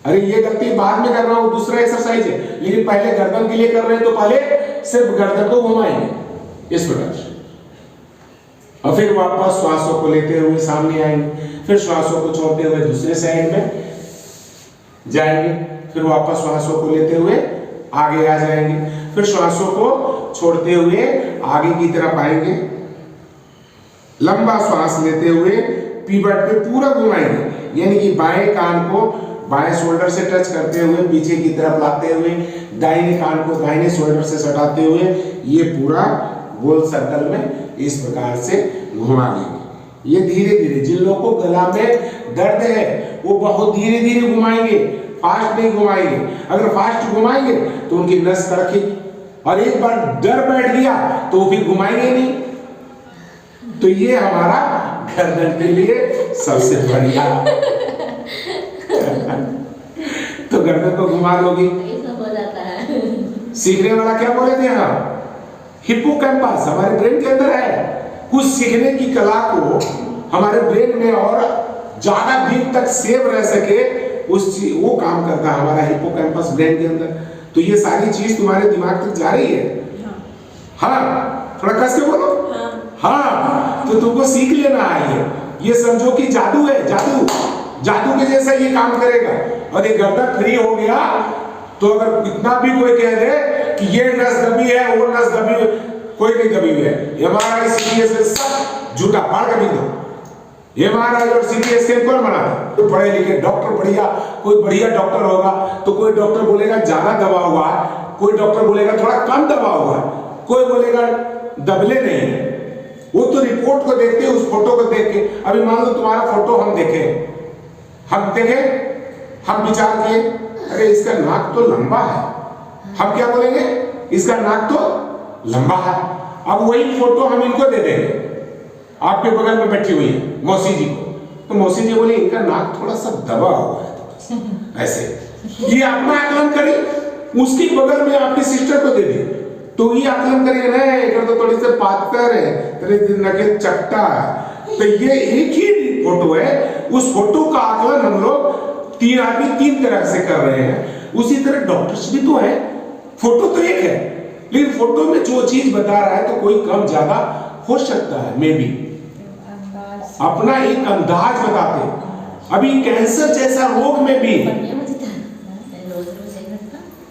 अरे ये गलती बाद में करना, वो दूसरा एक्सरसाइज है, लेकिन पहले गर्दन के लिए कर रहे हैं तो पहले सिर्फ गर्दन को घुमाएंगे इस प्रकार से। और फिर वापस श्वासों को लेते हुए सामने आएंगे, फिर श्वासों को छोड़ते हुए दूसरे साइड में जाएंगे, फिर वापस श्वासों को लेते हुए आगे आ जाएंगे, फिर श्वासों को छोड़ते हुए आगे की तरफ आएंगे, लंबा श्वास लेते हुए पीवट पे पूरा घुमाएंगे, यानी कि बाएं कान को बाएं शोल्डर से टच करते हुए पीछे की तरफ लाते हुए, दाहिने कान को दाहिने शोल्डर से सटाते हुए ये पूरा गोल सर्कल में इस प्रकार से घुमा देंगे। ये धीरे धीरे, जिन लोगों को गला में दर्द है वो बहुत धीरे धीरे घुमाएंगे, फास्ट नहीं घुमाएंगे। अगर फास्ट घुमाएंगे तो उनकी नस कड़केगी और एक बार डर बैठ गया तो वो फिर घुमाएंगे नहीं। तो ये हमारा गर्दन के लिए सबसे बढ़िया। तो गर्दन को घुमा दोगी, ये सब हो जाता है। सीखने वाला क्या बोले थे हम, हिप्पोकैम्पस हमारे ब्रेन के अंदर है। कुछ सीखने की कला को हमारे ब्रेन में और ज्यादा दिन तक सेव रह सके, वो काम करता है हमारा हिप्पोकैम्पस ब्रेन के अंदर। तो ये सारी चीज तुम्हारे दिमाग तक जा रही है। हाँ, थोड़ा कस के बोलो। हाँ, तो तुमको सीख लेना है। ये समझो कि जादू है, जादू जादू के जैसा ये काम करेगा। और ये गर्दन फ्री हो गया तो अगर कितना भी कोई कह दे कि ये नस दबी है, वो नस दबी है, कोई नहीं दबी हुई है। एमआरआई सीटी स्कैन सब झूठा, फाड़ कर लिख दो। एमआरआई और सीटी स्कैन कौन बनाता है? तो पढ़े लिखे डॉक्टर, बढ़िया कोई बढ़िया डॉक्टर होगा तो कोई डॉक्टर बोलेगा ज्यादा दबा हुआ है, कोई डॉक्टर बोलेगा थोड़ा कम दबा हुआ है, कोई बोलेगा दबले नहीं। वो तो रिपोर्ट को देखते, उस फोटो को देख के। अभी मान लो तुम्हारा फोटो हम देखे, हम विचार किए, अरे इसका नाक तो लंबा है, हम क्या बोलेंगे, इसका नाक तो लंबा है। अब वही फोटो हम इनको दे देंगे, आपके बगल में बैठी हुई है मौसी जी को, तो मौसी जी बोले इनका नाक थोड़ा सा दबा हुआ है ऐसे। ये अपना आकलन करी, उसकी बगल में आपकी सिस्टर को दे दी, तो ये आकलन करेगा ना, तो थोड़ी सी पातर है, तेरे नके चट्टा है। तो ये एक ही फोटो है, उस फोटो का आकलन हम लोग तीन आदमी तीन तरह से कर रहे हैं। उसी तरह डॉक्टर्स भी तो है, फोटो तो एक है, लेकिन फोटो में जो चीज बता रहा है तो कोई कम ज्यादा हो सकता है, मे बी अपना एक अंदाज बताते हैं। अभी कैंसर जैसा रोग में भी,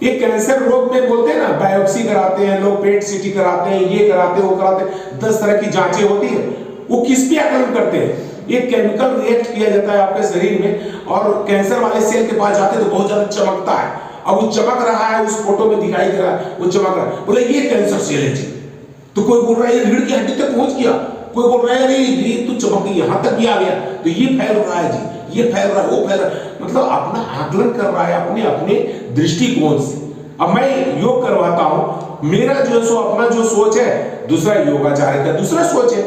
ये कैंसर रोग में बोलते हैं ना, बायोप्सी कराते हैं लोग, पेट सीटी कराते हैं, ये कराते हैं, वो कराते हैं, 10 तरह की जांचें होती है। वो किस पे आकलन करते हैं? एक केमिकल रिएक्ट किया जाता है आपके शरीर में, और कैंसर वाले सेल के पास जाते हैं तो बहुत ज्यादा चमकता है। अब वो चमक रहा है, उस फोटो में दिखाई दे रहा है, वो चमक रहा है, बोले ये कैंसर सेल है जी। तो कोई बोल रहा है ये रीढ़ की हड्डी तक पहुंच गया, कोई बोल रहा है ये तो चमक यहाँ तक भी आ गया, तो ये फैल रहा है जी, ये फैल रहा है, वो फैल रहा है। मतलब अपना आकलन कर रहा है अपने अपने दृष्टिकोण से। अब मैं योग करवाता हूं, मेरा जो सो अपना जो सोच है, दूसरा योगाचार्य का दूसरा सोच है।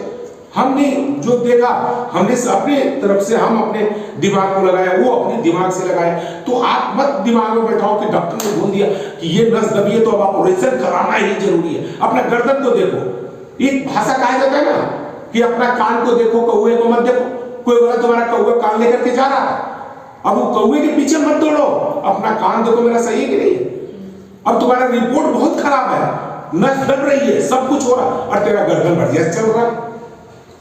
हमने जो देखा, हमने अपने तरफ से हम अपने दिमाग को लगाया, वो अपने दिमाग से लगाया। तो आप मत दिमाग में बैठाओ कि डॉक्टर ने बोल दिया कि ये नस दबी है तो अब ऑपरेशन कराना ही जरूरी है। अपना गर्दन को देखो, एक भाषा कहा जाता है ना कि अपना कान को देखो, कौवे को मत देखो। कोई बोला तुम्हारा कौवा कान लेकर के जा रहा था, अब वो कौवे के पीछे मत दौड़ो, अपना कान देखो मेरा सही है कि नहीं। अब तुम्हारा रिपोर्ट बहुत खराब है, नस दब रही है, सब कुछ हो रहा, और तेरा गर्दन बढ़िया चल रहा,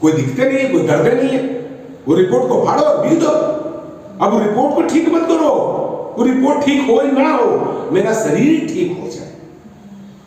कोई दिखते नहीं है, कोई दर्द नहीं है। वो रिपोर्ट को फाड़ो और बिक दो। अब रिपोर्ट को ठीक मत करो, वो रिपोर्ट ठीक हो ही ना हो, मेरा शरीर ठीक हो जाए।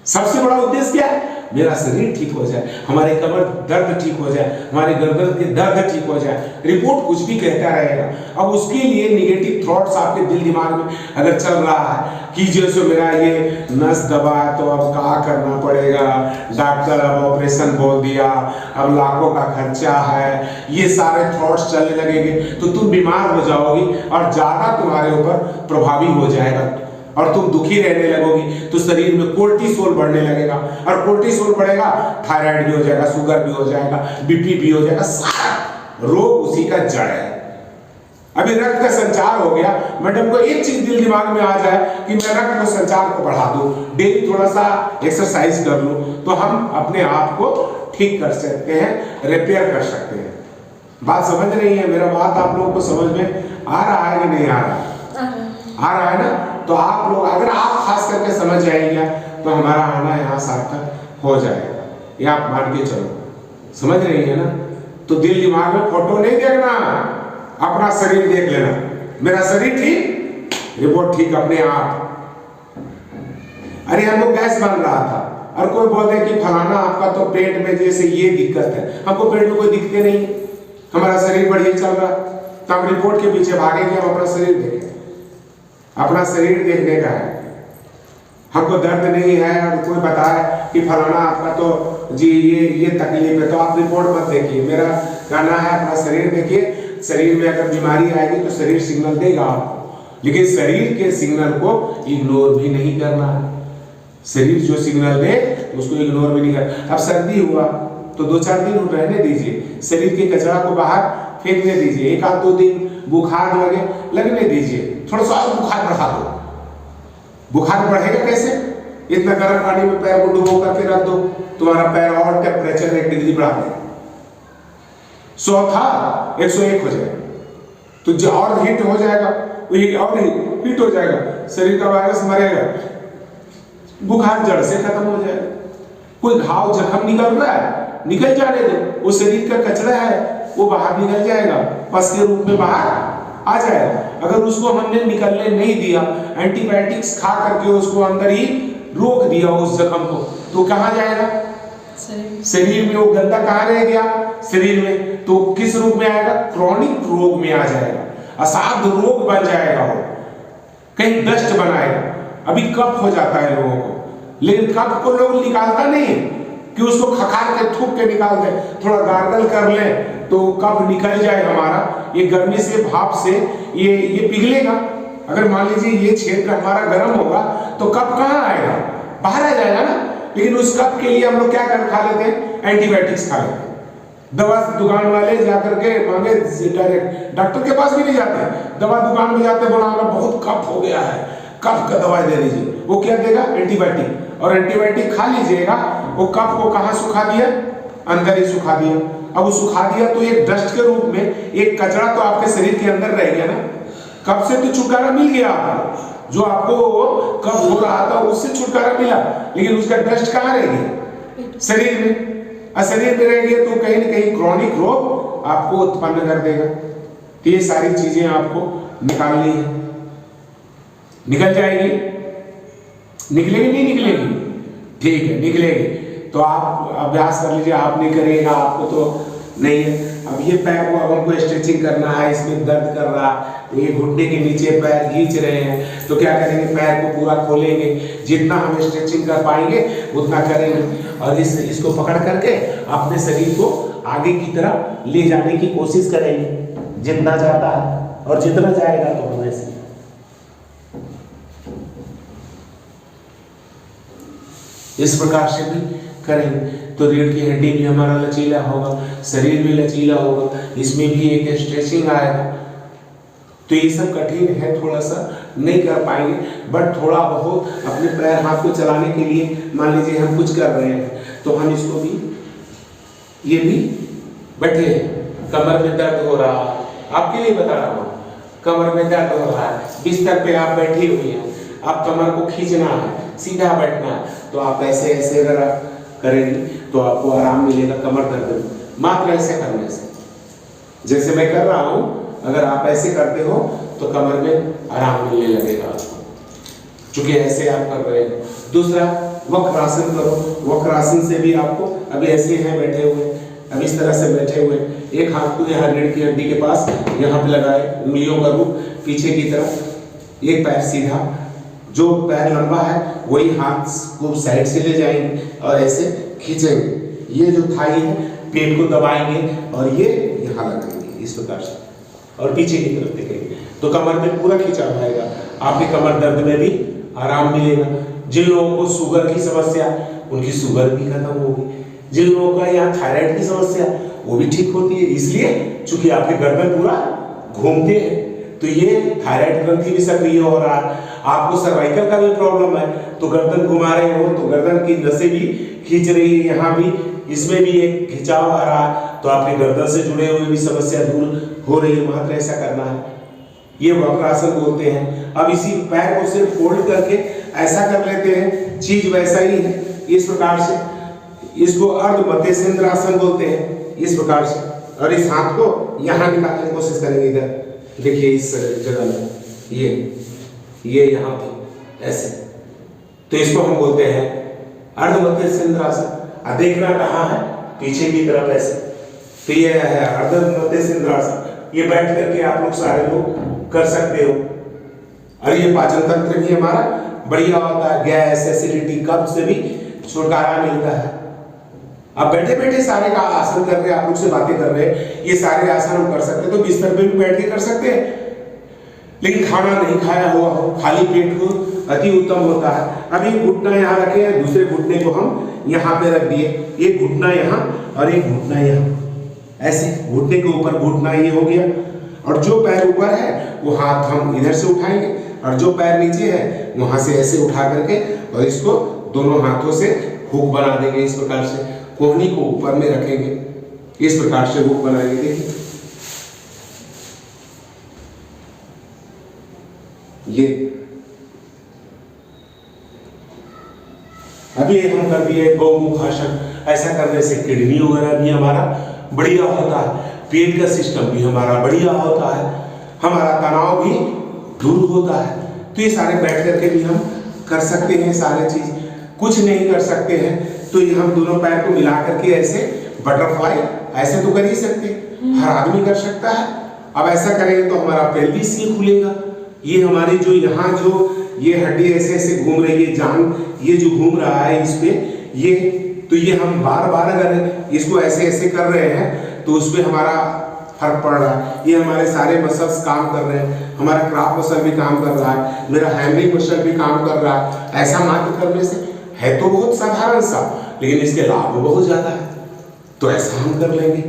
सबसे बड़ा उद्देश्य क्या है? मेरा शरीर ठीक हो जाए, हमारे कमर दर्द ठीक हो जाए, हमारे गर्दन के दर्द ठीक हो जाए। रिपोर्ट कुछ भी कहता रहेगा। अब उसके लिए निगेटिव थॉट्स आपके दिल दिमाग में अगर चल रहा है कि जैसे मेरा ये नस दबा तो अब क्या करना पड़ेगा, डॉक्टर अब ऑपरेशन बोल दिया, अब लाखों का खर्चा है, ये सारे थॉट्स चलने लगेंगे तो तुम बीमार हो जाओगी और ज्यादा तुम्हारे ऊपर प्रभावी हो जाएगा और तुम दुखी रहने लगोगी। तो शरीर में कोर्टिसोल बढ़ने लगेगा, और कोर्टिसोल बढ़ेगा, थायराइड भी हो जाएगा, शुगर भी हो जाएगा, बीपी भी हो जाएगा, सारा रोग उसी का जड़ है। अभी रक्त का संचार हो गया, मैडम को एक चीज दिल दिमाग में आ जाए कि मैं रक्त को संचार को बढ़ा दूं, डेली थोड़ा सा एक्सरसाइज कर लूं, तो हम अपने आप को ठीक कर सकते हैं, रिपेयर कर सकते हैं। बात समझ रही है? मेरा बात आप लोगों को समझ में आ रहा है कि नहीं आ रहा? आ रहा है ना? तो आप लोग अगर आप खास करके समझ जाएंगे तो हमारा आना यहाँ सार्थक हो जाएगा, ये आप मान के चलो। समझ रही है ना? तो दिल दिमाग में फोटो नहीं देखना, अपना शरीर देख लेना, मेरा शरीर ठीक, रिपोर्ट ठीक अपने आप। अरे हमको गैस बन रहा था और कोई बोल दे कि फलाना आपका तो पेट में जैसे ये दिक्कत है, हमको पेट में कोई दिक्कतें नहीं, हमारा शरीर बढ़िया चल रहा, तो हम रिपोर्ट के पीछे भागेंगे, हम अपना शरीर देखें। अपना शरीर देखने का है, हमको दर्द नहीं है और कोई बताए कि फलाना आपका तो जी ये तकलीफ है, तो आप रिपोर्ट मत देखिए, मेरा कहना है अपना शरीर देखिए। शरीर में अगर बीमारी आएगी तो शरीर सिग्नल देगा आपको, लेकिन शरीर के सिग्नल को इग्नोर भी नहीं करना है। शरीर जो सिग्नल दे तो उसको इग्नोर भी नहीं कर। अब सर्दी हुआ तो 2-4 दिन रहने दीजिए, शरीर के कचरा को बाहर फेंकने दीजिए, 1-2 दिन बुखार लगने दीजिए, थोड़ा सा और बुखार बढ़ा दो। बुखार बढ़ेगा कैसे? इतना गर्म पानी में पैर को डुबो करके रख दो, तुम्हारा पैर और टेम्परेचर 1 डिग्री बढ़ा देगा। 100 था 101 हो जाएगा, तो जो और हीट हो जाएगा, वही और हीट हो जाएगा, शरीर का वायरस मरेगा, बुखार जड़ से खत्म हो जाएगा। कोई घाव जख्म निकल रहा है, निकल जाने दो, वो शरीर का कचरा है वो बाहर निकल जाएगा, पस के रूप में बाहर आ जाएगा। अगर उसको हमने निकलने नहीं दिया, एंटीबायोटिक्स खा करके उसको अंदर ही रोक दिया उस जख्म को, तो कहाँ जाएगा? शरीर में। वो गंदा कहाँ रह गया? शरीर में। तो किस रूप में आएगा? क्रॉनिक रोग में आ जाएगा, असाध्य रोग बन जाएगा, वो कहीं डस्ट बनाएगा। अभी कफ हो जाता है लोगों को, लेकिन कफ को लोग निकालता नहीं है कि उसको खखार के थूक के निकाल दे, थोड़ा गार्गल कर ले तो कफ निकल जाए हमारा। ये गर्मी से, भाप से ये पिघलेगा। अगर मान लीजिए ये क्षेत्र हमारा गर्म होगा तो कफ कहाँ आएगा? बाहर आ जाएगा ना। लेकिन उस कफ के लिए हम लोग क्या कर खा लेते हैं? एंटीबायोटिक्स खा लेते हैं। दवा दुकान वाले जाकर के मांगे, डायरेक्ट डॉक्टर के पास भी नहीं जाते, दवा दुकान में जाते, बोला हमारा बहुत कफ हो गया है, कफ का दवाई दे दीजिए। वो क्या देगा? एंटीबायोटिक। और एंटीबायोटिक खा लीजिएगा, वो कफ को कहाँ सुखा दिया? अंदर ही सुखा दिया। अब वो सुखा दिया तो एक डस्ट के रूप में एक कचरा तो आपके शरीर के अंदर रह गया ना। कफ से तो छुटकारा मिल गया आपको, जो आपको कफ हो रहा था उससे छुटकारा मिला, लेकिन उसका डस्ट कहाँ रह गया? शरीर में। शरीर में रह गया तो कहीं ना कहीं क्रॉनिक रोग आपको उत्पन्न कर देगा। तो ये सारी चीजें आपको निकालनी है। निकल जाएगी? निकलेगी नहीं निकलेगी? ठीक है, निकलेगी। तो आप अभ्यास कर लीजिए। आप नहीं करिएगा, आपको तो नहीं है। अब ये पैर को अब हमको स्ट्रेचिंग करना है, इसमें दर्द कर रहा है, तो ये घुटने के नीचे पैर खींच रहे हैं, तो क्या करेंगे? पैर को पूरा खोलेंगे, जितना हम स्ट्रेचिंग कर पाएंगे उतना करेंगे, और इसको पकड़ करके अपने शरीर को आगे की तरफ ले जाने की कोशिश करेंगे, जितना जाता है। और जितना जाएगा तो हम ऐसे इस प्रकार से भी करेंगे तो रीढ़ की हड्डी भी हमारा लचीला होगा, शरीर भी लचीला होगा, इसमें भी एक स्ट्रेचिंग आएगा। तो ये सब कठिन है, थोड़ा सा नहीं कर पाएंगे, बट थोड़ा बहुत अपने पैर हाथ को चलाने के लिए मान लीजिए हम कुछ कर रहे हैं तो हम इसको भी, ये भी बैठे, कमर में दर्द हो रहा है, आपके लिए बता रहा हूँ, कमर में दर्द हो रहा है, बिस्तर पे आप बैठी हुई हैं, आप कमर को खींचना है, सीधा बैठना है, तो आप ऐसे ऐसे अगर आप करेंगे तो आपको आराम मिलेगा कमर दर्द में, मात्र ऐसे करने से। जैसे मैं कर रहा हूँ, अगर आप ऐसे करते हो तो कमर में आराम मिलने लगेगा आपको, क्योंकि ऐसे आप कर रहे हैं। दूसरा, वक्रासन करो। वक्रासन से भी आपको, अभी ऐसे हैं बैठे हुए, अब इस तरह से बैठे हुए, एक हाथ को यहाँ रीढ़ की हड्डी के पास यहाँ पे लगाए, उंगलियों का रूप पीछे की तरफ, एक पैर सीधा, जो पैर लंबा है वही हाथ को साइड से ले जाएंगे और ऐसे खींचेंगे। ये जो थाई है पेट को दबाएंगे और ये यहाँ लगाएंगे इस प्रकार से, और पीछे की तरफ देखेंगे तो कमर में पूरा खिंचाव आएगा, आपके कमर दर्द में भी आराम मिलेगा। जिन लोगों को शुगर की समस्या, उनकी शुगर भी खत्म होगी। जिन लोगों का यहाँ थायराइड की समस्या, वो भी ठीक होती है, इसलिए चूंकि आपके गर्दन पूरा घूमते हैं, तो ये थायराइड ग्रंथि भी सक्रिय हो रहा है। आपको सर्वाइकल का भी प्रॉब्लम है तो गर्दन घुमा रहे हो तो गर्दन की नसें भी खींच रही है, यहाँ भी इसमें भी एक खिंचाव आ रहा है, तो आपके गर्दन से जुड़े हुए भी समस्या दूर हो रही है। मात्र ऐसा करना है, ये वक्रासन बोलते हैं। अब इसी पैर को सिर्फ फोल्ड करके ऐसा कर लेते हैं, चीज वैसा ही है इस प्रकार से। इसको अर्ध मत्स्येंद्रासन बोलते हैं इस प्रकार से। और इस हाथ को यहाँ निकालने की कोशिश करेंगे, इधर देखिए इस जगह में, ये यहाँ पे ऐसे, तो इसको हम बोलते हैं अर्ध मत्स्येंद्रासन। देखना कहाँ है? पीछे की तरफ ऐसे, तो ये है अर्ध मत्स्येंद्रासन। ये बैठ करके आप लोग सारे लोग कर सकते हो। और ये पाचन तंत्र भी हमारा बढ़िया होता है, गैस, एसिडिटी, कब्ज से भी छुटकारा मिलता है। अब बैठे बैठे सारे का आसन कर रहे हैं, आप लोग से बातें कर रहे हैं, ये सारे आसन हम कर सकते हैं, तो बिस्तर पे भी बैठ के कर सकते हैं। लेकिन खाना नहीं खाया हुआ हो, खाली पेट हो, अति उत्तम होता है। अभी घुटना यहाँ रखे हैं, दूसरे घुटने को हम यहाँ पे रख दिए, एक घुटना यहाँ और एक घुटना यहाँ, ऐसे घुटने के ऊपर घुटना ये हो गया। और जो पैर ऊपर है वो हाथ हम इधर से उठाएंगे, और जो पैर नीचे है वहां से ऐसे उठा करके और इसको दोनों हाथों से हुक बना देंगे। इस प्रकार से कोहनी को ऊपर में रखेंगे, इस प्रकार से हुक बनाएंगे। देखिए ये अभी हम कर दिए गौमुखासन। ऐसा करने से किडनी वगैरह भी हमारा बढ़िया होता है, पेट का सिस्टम भी हमारा बढ़िया होता है, हमारा तनाव भी दूर होता है। तो ये सारे बैठ करके भी हम कर सकते हैं सारे चीज। कुछ नहीं कर सकते हैं तो ये हम दोनों पैर को मिला करके ऐसे बटरफ्लाई ऐसे तो कर ही सकते, हर आदमी कर सकता है। अब ऐसा करेंगे तो हमारा पेल्विस ये खुलेगा, ये हमारी जो यहाँ जो ये हड्डी ऐसे ऐसे घूम रही है, जान ये जो घूम रहा है इस पे ये, तो ये हम बार बार अगर इसको ऐसे ऐसे कर रहे हैं तो उस पर हमारा फर्क पड़ रहा है। ये हमारे सारे मसल्स काम कर रहे हैं, हमारा क्राफ मसल भी काम कर रहा है, मेरा हैमरिंग मसल भी काम कर रहा है। ऐसा मात्र करने से है तो बहुत साधारण सा, लेकिन इसके लाभ बहुत ज्यादा है। तो ऐसा हम कर लेंगे।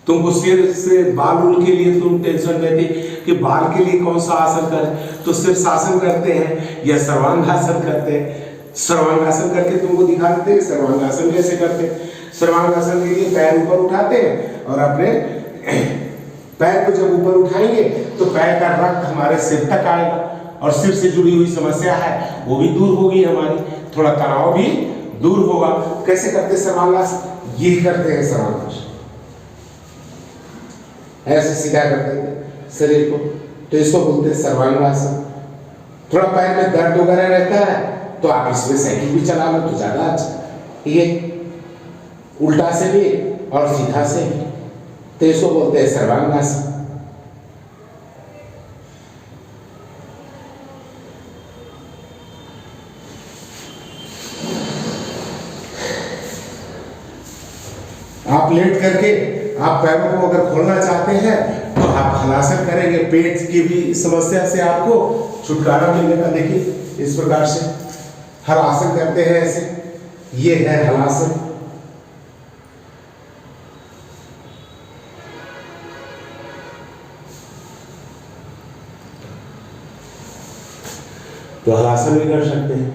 तुमको सिर से बाल उल के लिए तुम टेंशन रहती कि बाल के लिए कौन सा आसन करें, तो शीर्षासन करते हैं या सर्वांगासन करते हैं। सर्वांगासन करके तुमको दिखा देते हैं सर्वांगासन कैसे करते हैं। सर्वांगासन के लिए पैर ऊपर उठाते हैं और अपने पैर को जब ऊपर उठाएंगे तो पैर का रक्त हमारे सिर तक आएगा और सिर से जुड़ी हुई समस्या है वो भी दूर होगी हमारी, थोड़ा तनाव भी दूर होगा। कैसे करते सर्वांगासन? ये करते हैं सर्वांगासन, ऐसे सीधा करते हैं शरीर को, तो इसको बोलते हैं सर्वांगासन। थोड़ा पैर में दर्द वगैरह रहता है तो आप इसमें साइकिल भी चला लो तो ज्यादा अच्छा। ये उल्टा से भी और सीधा से भी, तो इसको बोलते हैं सर्वांगासन। आप लेट करके आप पैरों को अगर खोलना चाहते हैं तो आप हलासन करेंगे, पेट की भी समस्या से आपको छुटकारा मिलेगा। देखिए इस प्रकार से हलासन करते हैं ऐसे, ये है हलासन। तो हलासन भी कर सकते हैं।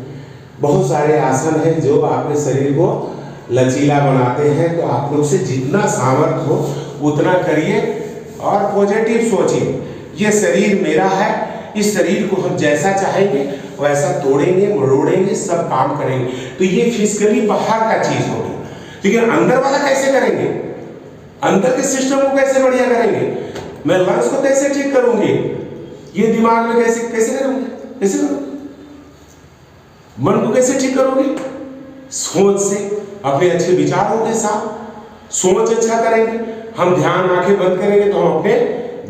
बहुत सारे आसन हैं जो आपके शरीर को लचीला बनाते हैं। तो आप लोग से जितना सामर्थ्य हो उतना करिए और पॉजिटिव सोचिए। ये शरीर मेरा है, इस शरीर को हम जैसा चाहेंगे वैसा तोड़ेंगे, मरोड़ेंगे, सब काम करेंगे। तो ये फिजिकली बाहर का चीज होगी, लेकिन अंदर वाला कैसे करेंगे? अंदर के सिस्टम को कैसे बढ़िया करेंगे? मैं लंग्स को कैसे ठीक करूंगी? ये दिमाग में कैसे कैसे करूंगी? कैसे करूंगी? मन को कैसे ठीक करोगे? सोच से, अपने अच्छे विचारों के साथ सोच अच्छा करेंगे। हम ध्यान आंखें बंद करेंगे तो हम अपने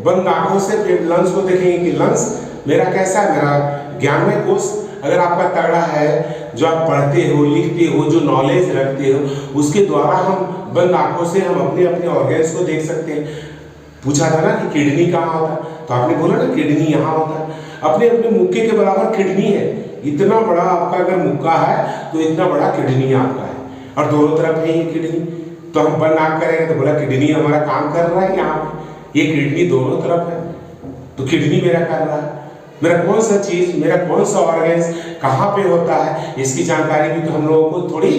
बंद आंखों से फिर लंग्स को देखेंगे कि लंग्स मेरा कैसा है। मेरा ज्ञान में कोष अगर आपका तगड़ा है, जो आप पढ़ते हो, लिखते हो, जो नॉलेज रखते हो, उसके द्वारा हम बंद आंखों से हम अपने अपने ऑर्गन्स को देख सकते हैं। पूछा था ना कि किडनी कहाँ होता है, तो आपने बोला ना किडनी यहाँ होता है। अपने अपने मुक्के के बराबर किडनी है। इतना बड़ा आपका अगर मुक्का है तो इतना बड़ा किडनी आपका है, और दोनों तरफ है ये किडनी। तो हम बंद आंख करेंगे तो बोला किडनी हमारा काम कर रहा है यहाँ पे, ये किडनी दोनों तरफ है, तो किडनी मेरा कर रहा है। मेरा कौन सा चीज, मेरा कौन सा ऑर्गन्स कहाँ पे होता है, इसकी जानकारी भी तो हम लोगों को थोड़ी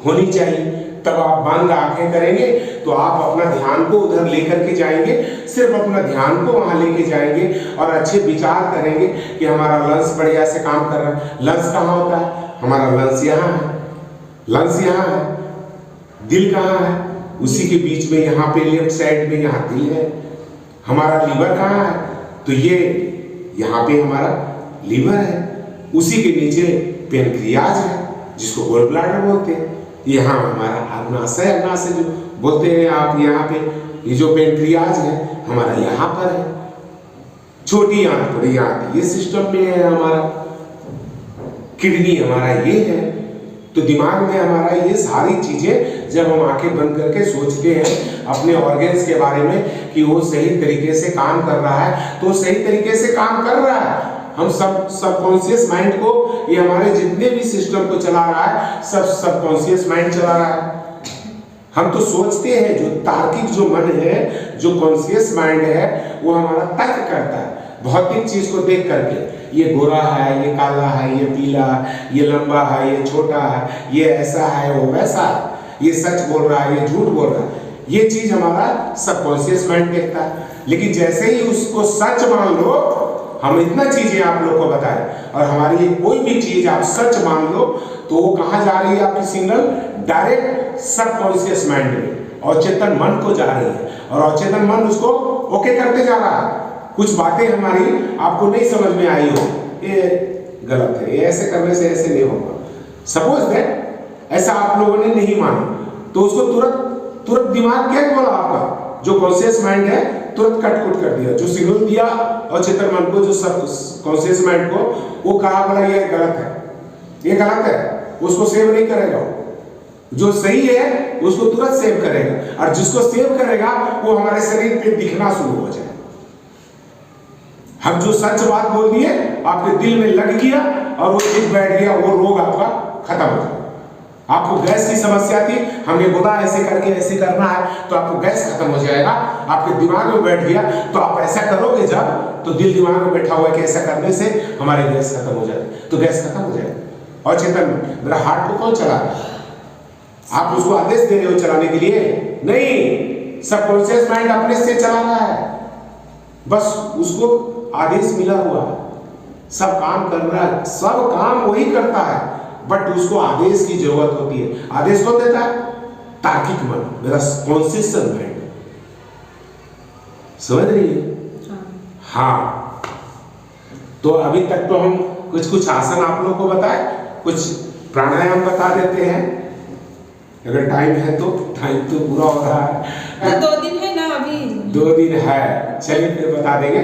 होनी चाहिए। तब आप बंद आंखें करेंगे तो आप अपना ध्यान को उधर लेकर के जाएंगे, सिर्फ अपना ध्यान को वहां लेके जाएंगे और अच्छे विचार करेंगे कि हमारा लंग्स बढ़िया से काम कर रहा है। लंग्स कहाँ होता है? हमारा लंग्स यहाँ है, लंग्स यहाँ है। दिल कहाँ है? उसी के बीच में यहाँ पे लेफ्ट साइड में यहाँ दिल है। हमारा लीवर कहाँ है? तो ये यहाँ पे हमारा लीवर है। उसी के नीचे पेनक्रियाज है जिसको गोल ब्लैडर बोलते हैं। यहाँ हमारा अग्नाशय, अग्नाशय जो बोलते हैं आप, यहाँ पे ये जो पेनक्रियाज है हमारा यहाँ पर है। छोटी आंत, बड़ी आंत ये सिस्टम में है हमारा। किडनी हमारा ये है। तो दिमाग में हमारा ये सारी चीजें जब हम आंखें बंद करके सोचते हैं अपने ऑर्गन्स के बारे में कि वो सही तरीके से काम कर रहा है, तो सही तरीके से काम कर रहा है। हम सबकॉन्शियस माइंड को, ये हमारे जितने भी सिस्टम को चला रहा है, सब सबकॉन्शियस माइंड चला रहा है। हम तो सोचते हैं, जो तार्किक जो मन है, जो कॉन्शियस माइंड है, वो हमारा तर्क करता है भौतिक चीज को देख करके। ये गोरा है, ये काला है, ये पीला है, ये लंबा है, ये छोटा है, ये ऐसा है, वो वैसा है, ये सच बोल रहा है, ये झूठ बोल रहा है, ये चीज हमारा सबकॉन्शियस माइंड देखता है। लेकिन जैसे ही उसको सच मान लो, हम इतना चीजें आप लोग को बताएं और हमारी ये कोई भी चीज आप सच मान लो, तो वो कहां जा रही है आपकी सिग्नल? डायरेक्ट सबकॉन्शियस माइंड में, अवचेतन मन को जा रही है, और अवचेतन मन उसको ओके करते जा रहा है। कुछ बातें हमारी आपको नहीं समझ में आई हो, ये गलत है, ये ऐसे करने से ऐसे नहीं होगा, सपोज दैट ऐसा आप लोगों ने नहीं माना, तो उसको तुरंत दिमाग क्या बोला आपका, जो कॉन्शियस माइंड है, तुरंत कट कुट कर दिया, जो सिग्नल दिया अवचेतन मन को, जो सब कॉन्शियस माइंड को, वो कहा बोला ये गलत है, ये गलत है, उसको सेव नहीं करेगा। जो सही है उसको तुरंत सेव करेगा, और जिसको सेव करेगा वो हमारे शरीर पे दिखना शुरू हो जाए। हम जो सच बात बोल दिए, आपके दिल में लग गया और वो ठीक बैठ गया, वो रोग आपका खत्म हो जाए। आपको गैस की समस्या थी, हमने बोला ऐसे करके ऐसे करना है, तो आपको गैस खत्म हो जाएगा। आपके दिमाग में बैठ गया, तो आप ऐसा करोगे जब, तो दिल दिमाग में बैठा हुआ है कि ऐसा करने से हमारे गैस खत्म हो जाए, तो गैस खत्म हो जाएगा। और चेतन, मेरा हार्ट को कौन चला रहा है? आप उसको आदेश दे रहे हो चलाने के लिए? नहीं, सबकॉन्शियस माइंड अपने से चला रहा है, बस उसको आदेश मिला हुआ है, सब काम कर रहा है, सब काम वही करता है, बट उसको आदेश की जरूरत होती है। आदेश कौन देता है? तार्किक मन, मेरा कॉन्शियस माइंड। समझ रही है? हाँ। तो अभी तक तो हम कुछ आसन आप लोगों को बताए, कुछ प्राणायाम बता देते हैं, अगर टाइम है तो। टाइम तो पूरा हो रहा है, 2 दिन है ना अभी, 2 दिन है, चलिए फिर बता देंगे।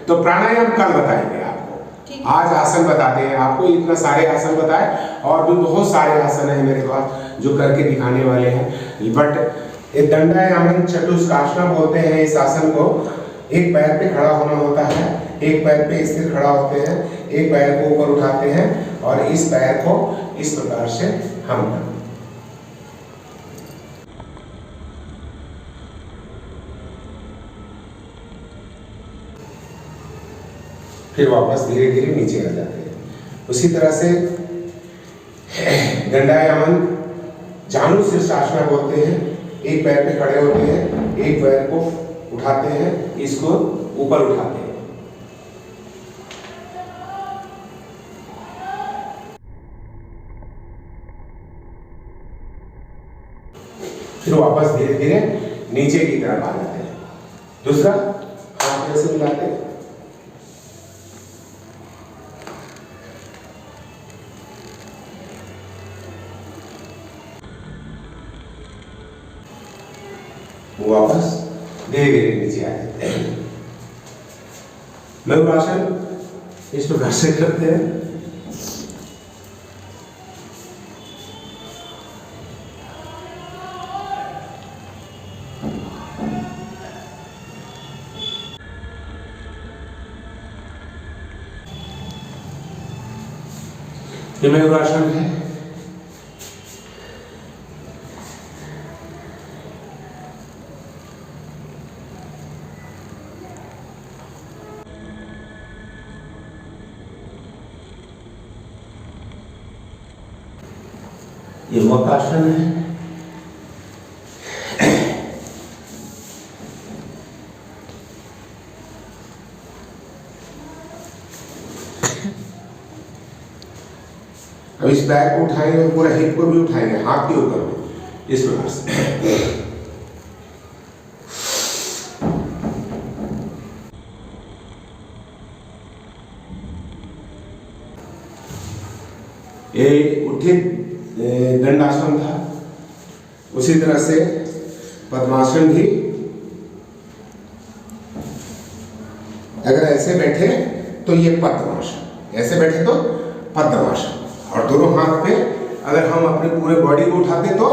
तो प्राणायाम कल बताएंगे आपको, आज आसन बताते हैं आपको। इतना सारे आसन बताए, और भी बहुत सारे आसन है मेरे पास जो करके दिखाने वाले हैं, बट ये दंडायमन चतुष्कासन बोलते हैं इस आसन को। एक पैर पे खड़ा होना होता है, एक पैर पे स्थिर खड़ा होते हैं, एक पैर को ऊपर उठाते हैं, और इस पैर को इस प्रकार से हम करते हैं। फिर वापस धीरे धीरे नीचे आ जाते हैं। उसी तरह से दंडायमन जानु शीर्षासन बोलते हैं। एक पैर पे खड़े होते हैं, एक पैर को उठाते हैं, इसको ऊपर उठाते हैं। फिर वापस धीरे धीरे नीचे की तरफ आ जाते हैं। दूसरा हाथ कैसे मिलाते हैं, वापस धीरे धीरे नीचे आ जाते हैं। मयूरासन इस प्रकार से करते हैं। ये मयूरासन है। ये वक्रासन है। अब इस बैक को उठाएंगे, पूरा हिप को भी उठाएंगे, हाथ के ऊपर में, इस प्रकार से। ये उठित दंडासन था। उसी तरह से पद्मासन भी, अगर ऐसे बैठे तो ये पद्मासन, ऐसे बैठे तो पद्मासन, और दोनों हाथ पे अगर हम अपने पूरे बॉडी को उठाते तो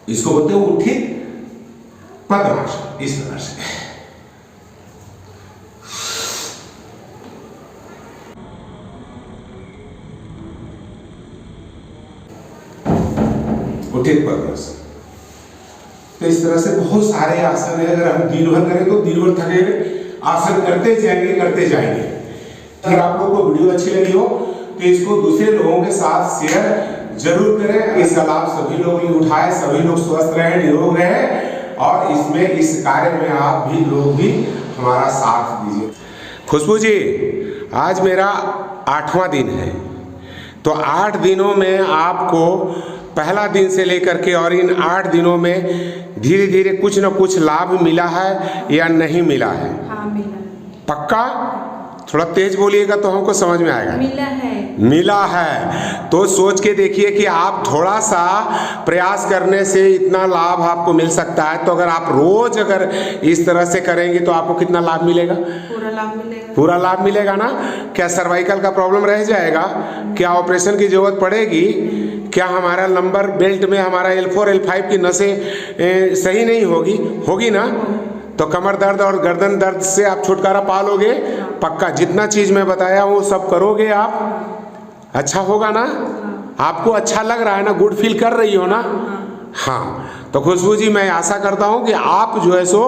इसको बोलते हैं उत्थित पद्मासन। इस तरह से उत्थित पद्मासन। तो इस तरह से बहुत सारे आसन है, अगर हम दिन भर करें तो दिन भर थके आसन करते जाएंगे। अगर आप लोगों को वीडियो अच्छी लगी हो तो इसको दूसरे लोगों के साथ शेयर जरूर करें। इसका लाभ सभी लोग ही उठाएं, सभी लोग स्वस्थ रहें, निरोग रहें और इसमें इस कार्य में आप भी लोग भी हमारा साथ दीजिए। खुशबू जी, आज मेरा 8वां दिन है, तो 8 दिनों में आपको पहला दिन से लेकर के और इन 8 दिनों में धीरे धीरे कुछ न कुछ लाभ मिला है या नहीं मिला है? हाँ मिला। पक्का? थोड़ा तेज बोलिएगा तो हमको समझ में आएगा। मिला है तो सोच के देखिए कि आप थोड़ा सा प्रयास करने से इतना लाभ आपको मिल सकता है। तो अगर आप रोज अगर इस तरह से करेंगे तो आपको कितना लाभ मिलेगा? पूरा लाभ मिलेगा ना। क्या सर्वाइकल का प्रॉब्लम रह जाएगा? क्या ऑपरेशन की जरूरत पड़ेगी? क्या हमारा नंबर बेल्ट में हमारा L4 L5 की नसें सही नहीं होगी ना? तो कमर दर्द और गर्दन दर्द से आप छुटकारा पा लोगे पक्का। जितना चीज मैं बताया वो सब करोगे आप, अच्छा होगा ना? आपको अच्छा लग रहा है ना? गुड फील कर रही हो ना? हाँ, तो खुशबू जी मैं आशा करता हूँ कि आप जो है सो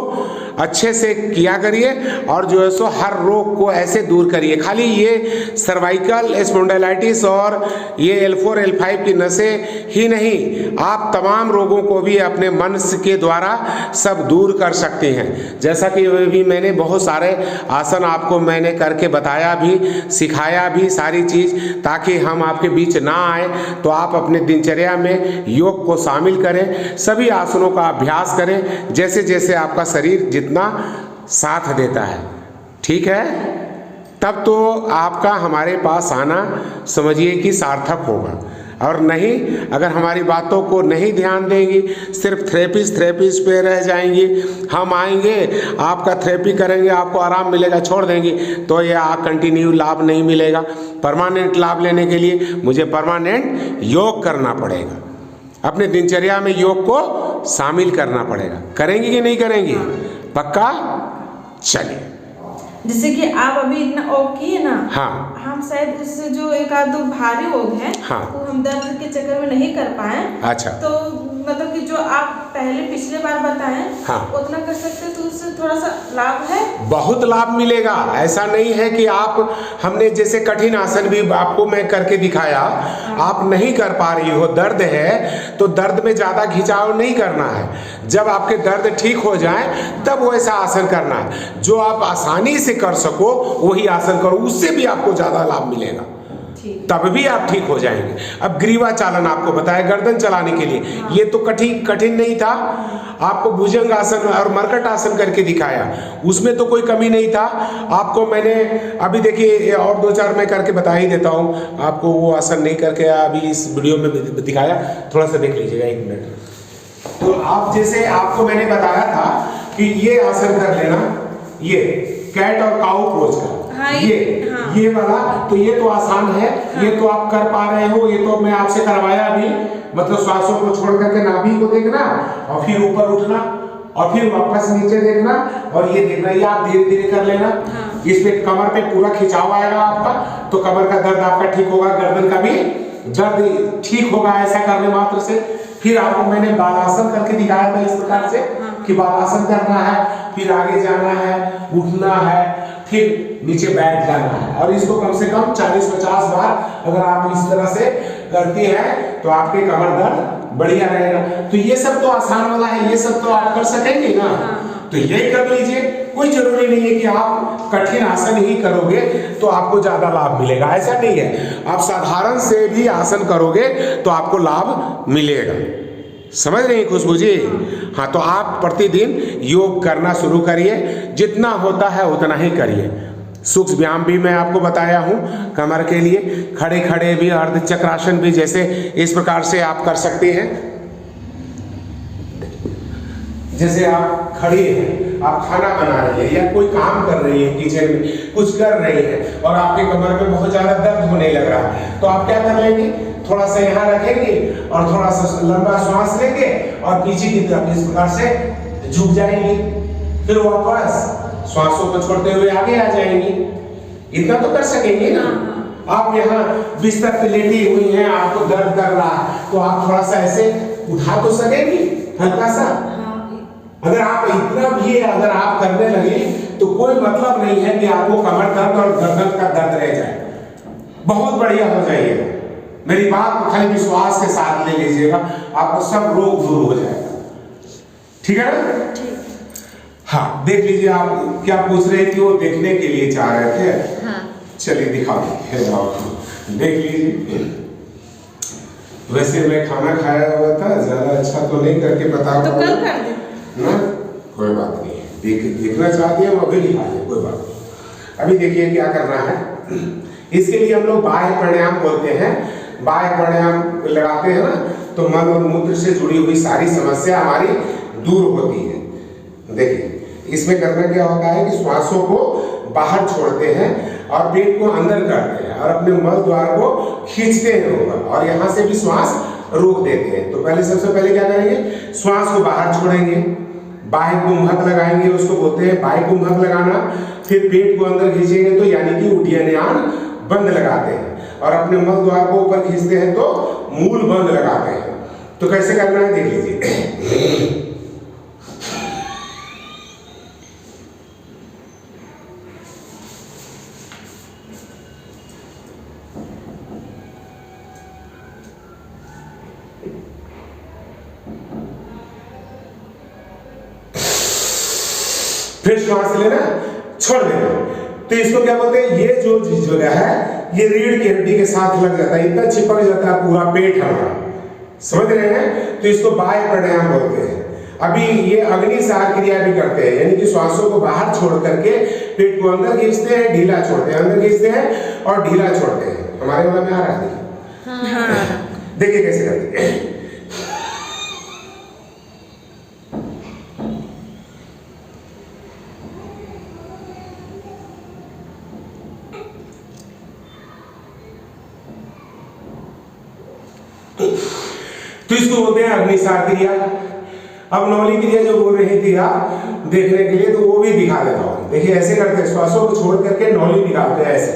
अच्छे से किया करिए और जो है सो हर रोग को ऐसे दूर करिए। खाली ये सर्वाइकल स्पॉन्डिलाइटिस और ये L4 L5 की नसें ही नहीं, आप तमाम रोगों को भी अपने मन के द्वारा सब दूर कर सकते हैं। जैसा कि भी मैंने बहुत सारे आसन आपको मैंने करके बताया भी, सिखाया भी सारी चीज़, ताकि हम आपके बीच ना आए तो आप अपने दिनचर्या में योग को शामिल करें, सभी आसनों का अभ्यास करें जैसे जैसे आपका शरीर जितना साथ देता है। ठीक है? तब तो आपका हमारे पास आना समझिए कि सार्थक होगा। और नहीं, अगर हमारी बातों को नहीं ध्यान देंगी, सिर्फ थेरेपिस्ट पे रह जाएंगी, हम आएंगे आपका थेरेपी करेंगे, आपको आराम मिलेगा, छोड़ देंगे, तो ये कंटिन्यू लाभ नहीं मिलेगा। परमानेंट लाभ लेने के लिए मुझे परमानेंट योग करना पड़ेगा, अपने दिनचर्या में योग को शामिल करना पड़ेगा। करेंगी कि नहीं करेंगी? पक्का? चलिए, जैसे कि आप अभी इतना ओक किए ना, हाँ, हम शायद उससे जो एक आध दो भारी योग है, हाँ, वो हम दर्द के चक्कर में नहीं कर पाए। अच्छा, तो मतलब कि जो आप पिछले बार बताएं, हाँ, उतना कर सकते तो उससे थोड़ा सा लाभ है। बहुत लाभ मिलेगा। ऐसा नहीं है कि आप, हमने जैसे कठिन आसन भी आपको मैं करके दिखाया, आप नहीं कर पा रही हो, दर्द है तो दर्द में ज़्यादा खिंचाव नहीं करना है। जब आपके दर्द ठीक हो जाए तब वो ऐसा आसन करना है। जो आप आसानी से कर सको वही आसन करो, उससे भी आपको ज़्यादा लाभ मिलेगा, तब भी आप ठीक हो जाएंगे। अब ग्रीवा चालन आपको बताया गर्दन चलाने के लिए, ये तो कठिन नहीं था। आपको भुजंग आसन और मरकट आसन करके दिखाया, उसमें तो कोई कमी नहीं था। आपको मैंने अभी देखिए और 2-4 मैं करके बता ही देता हूँ आपको। वो आसन नहीं करके अभी इस वीडियो में दिखाया, थोड़ा सा देख लीजिएगा 1 मिनट। तो आप जैसे आपको मैंने बताया था कि ये आसन कर लेना, ये कैट और काऊ पोज का, हाँ, ये वाला, तो ये तो आसान है। हाँ, ये तो आप कर पा रहे हो, ये तो मैं आपसे करवाया भी। मतलब श्वासों को छोड़ करके नाभि को देखना और फिर ऊपर उठना और फिर वापस नीचे देखना और ये देखना, ये आप धीरे धीरे कर लेना। हाँ, इस पे कमर पे पूरा खिंचाव आएगा आपका, तो कमर का दर्द आपका ठीक होगा, गर्दन का भी दर्द ठीक होगा ऐसा करने मात्र से। फिर आपको मैंने बालासन करके दिखाया था इस प्रकार से कि बालासन करना है, फिर आगे जाना है, उठना है, फिर नीचे बैठ जाना है। और इसको कम से कम 40-50 बार अगर आप इस तरह से करती हैं तो आपके कमर दर्द बढ़िया रहेगा। तो ये सब तो आसान वाला है, ये सब तो आप कर सकेंगे ना, तो ये कर लीजिए। कोई जरूरी नहीं है कि आप कठिन आसन ही करोगे तो आपको ज्यादा लाभ मिलेगा, ऐसा नहीं है। आप साधारण से भी आसन करोगे तो आपको लाभ मिलेगा। समझ रही हैं खुशबू जी? हाँ, तो आप प्रतिदिन योग करना शुरू करिए, जितना होता है उतना ही करिए। सूक्ष्म व्यायाम भी मैं आपको बताया हूँ कमर के लिए, खड़े खड़े भी, अर्ध चक्रासन भी, जैसे इस प्रकार से आप कर सकते हैं। जैसे आप खड़े हैं, आप खाना बना रहे हैं या कोई काम कर रही है किचन में, कुछ कर रहे हैं और आपके कमर में बहुत ज्यादा दर्द होने लग रहा है, तो आप क्या कर लेंगे, थोड़ा सा यहाँ रखेंगे और थोड़ा सा लंबा श्वास लेंगे और पीछे की तरफ इस प्रकार से झुक जाएंगे, फिर वापस श्वासों को छोड़ते हुए आगे आ जाएंगे। इतना तो कर सकेंगे ना। आप यहाँ बिस्तर पे लेटी हुई हैं, आपको दर्द कर रहा है, तो आप थोड़ा सा ऐसे उठा तो सकेंगी हल्का सा। अगर आप इतना भी अगर आप करने लगे तो कोई मतलब नहीं है कि आपको कमर दर्द और गर्दन का दर्द रह जाए, बहुत बढ़िया हो जाइएगा। मेरी बात को खाली विश्वास के साथ ले लीजिएगा, आपको सब रोग दूर हो जाएगा। ठीक है ना? हाँ, देख लीजिए आप क्या पूछ रहे थे, वो देखने के लिए चाह रहे थे। हाँ। चलिए दिखा देते हैं, देख लीजिए। वैसे मैं खाना खाया हुआ था, ज्यादा अच्छा तो नहीं करके बता तो कल कर दे ना, कोई बात नहीं है। देखना चाहते हैं अभी दिखा दें, कोई बात नहीं। अभी देखिए क्या करना है। इसके लिए हम लोग बाह्य प्राणायाम बोलते हैं। बाह्य प्राणायाम लगाते हैं ना, तो मल और मूत्र से जुड़ी हुई सारी समस्या हमारी दूर होती है। देखिए इसमें करना क्या होता है कि श्वासों को बाहर छोड़ते हैं और पेट को अंदर करते हैं और अपने मल द्वार को खींचते हैं ऊपर और यहाँ से भी श्वास रोक देते हैं। तो पहले सबसे पहले क्या करेंगे, श्वास को बाहर छोड़ेंगे, बाह्य कुंभक लगाएंगे, उसको बोलते हैं बाह्य कुंभक लगाना। फिर पेट को अंदर खींचेंगे तो यानी कि उड्डयनयान बंद लगाते हैं और अपने मल द्वार को ऊपर खींचते हैं तो मूल बंद लगाते हैं। तो कैसे करना है देख लीजिए। फिर श्वास लेना, छोड़ देना। तो इसको क्या बोलते हैं, ये जो जगह है ये रीढ़ की हड्डी के साथ लग जाता है, इतना चिपक जाता है पूरा पेट हमारा, समझ रहे हैं? तो इसको बाह्य प्राणायाम बोलते हैं। अभी ये अग्निसार क्रिया भी करते हैं, यानी कि श्वासों को बाहर छोड़ करके पेट को अंदर खींचते हैं, ढीला छोड़ते हैं, अंदर खींचते हैं और ढीला छोड़ते हैं। हमारे वाला में आ रहा है, देखिए कैसे करते हैं। तो इसको बोलते हैं अग्निसार क्रिया। अब नौली क्रिया जो बोल रही थी आप देखने के लिए, तो वो भी दिखा देता हूं। देखिए ऐसे करते हैं, श्वासों को छोड़ करके नौली निकालते हैं ऐसे।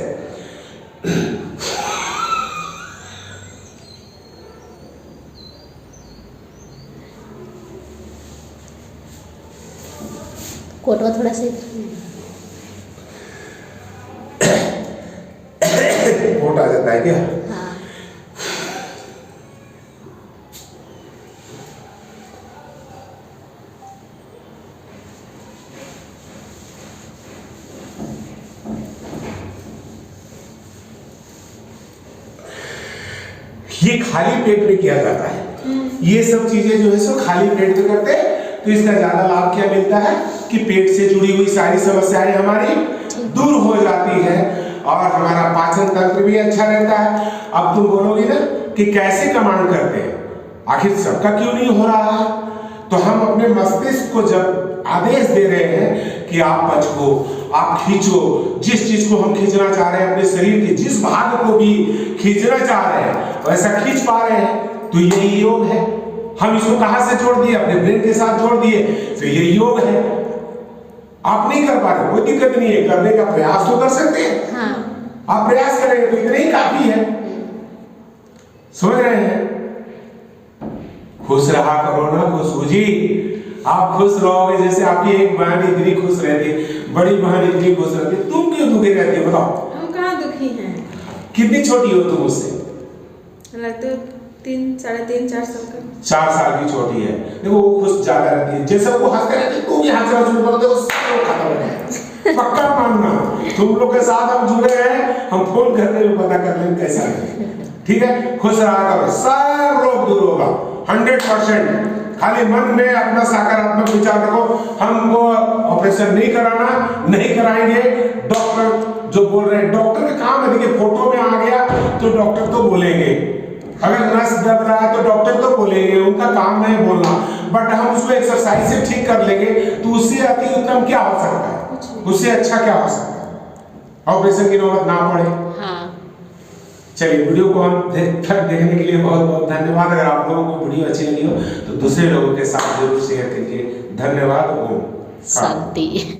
कोटवा थोड़ा सा कोट आ जाता है क्या? हाँ। ये खाली पेट में किया जाता है। ये सब चीजें जो है सो खाली पेट में करते हैं। तो इसका ज्यादा लाभ क्या मिलता है कि पेट से जुड़ी हुई सारी समस्याएं हमारी दूर हो जाती है और हमारा पाचन तंत्र भी अच्छा रहता है। अब तुम बोलोगे ना कि कैसे कमांड करते हैं, आखिर सबका क्यों नहीं हो रहा है? तो हम अपने मस्तिष्क को जब आदेश दे रहे हैं कि आप पचको, आप खींचो, जिस चीज को हम खींचना चाह रहे हैं, अपने शरीर के जिस भाग को भी खींचना चाह रहे हैं वैसा खींच पा रहे हैं, तो यही योग है। हम इसको कहां से जोड़ दिए? अपने ब्रेन के साथ जोड़ दिए, तो ये योग है। आप नहीं कर पा रहे, कोई दिक्कत नहीं है, करने का प्रयास तो कर सकते हैं। हाँ। आप प्रयास करेंगे तो इतना ही काफी है, समझ रहे हैं? खुश रहा करो ना खुशबू जी, आप खुश रहोगे। जैसे आपकी एक बहन इतनी खुश रहती, बड़ी बहन इतनी खुश रहती, तुम क्यों दुखी रहती हो बताओ? हम कहाँ दुखी हैं? कितनी छोटी हो तुम उससे? लगता 3, 3.5, 4 साल का। 4 साल की छोटी है। देखो वो खुश ज्यादा रहती है, जैसे वो हंसते रहते हैं तुम भी हंस रहे हो, देखो सब खत्म हो जाएगा। पक्का मानना, तुम लोग के साथ हम जुड़े हैं, हम फोन करके भी पता कर लें कैसा है। ठीक है, खुश रहा करो, सब रोग दूर होगा 100%। खाली मन में अपना सकारात्मक विचार रखो। हमको ऑपरेशन नहीं कराना, नहीं कराएंगे। डॉक्टर जो बोल रहे हैं, डॉक्टर का काम है, देखिए फोटो में आ गया तो डॉक्टर तो बोलेंगे, अगर नस दब रहा है तो डॉक्टर तो बोलेंगे, उनका काम है बोलना। बट हम उसको एक्सरसाइज से ठीक कर लेंगे तो उससे अति उत्तम क्या हो सकता है, उससे अच्छा क्या हो सकता है, ऑपरेशन की नौबत ना पड़े। हाँ। चलिए वीडियो को हम तक देखने के लिए बहुत बहुत धन्यवाद। अगर आप लोगों को वीडियो अच्छी लगी हो तो दूसरे लोगों के साथ जरूर शेयर कीजिए। धन्यवाद। ओम शांति।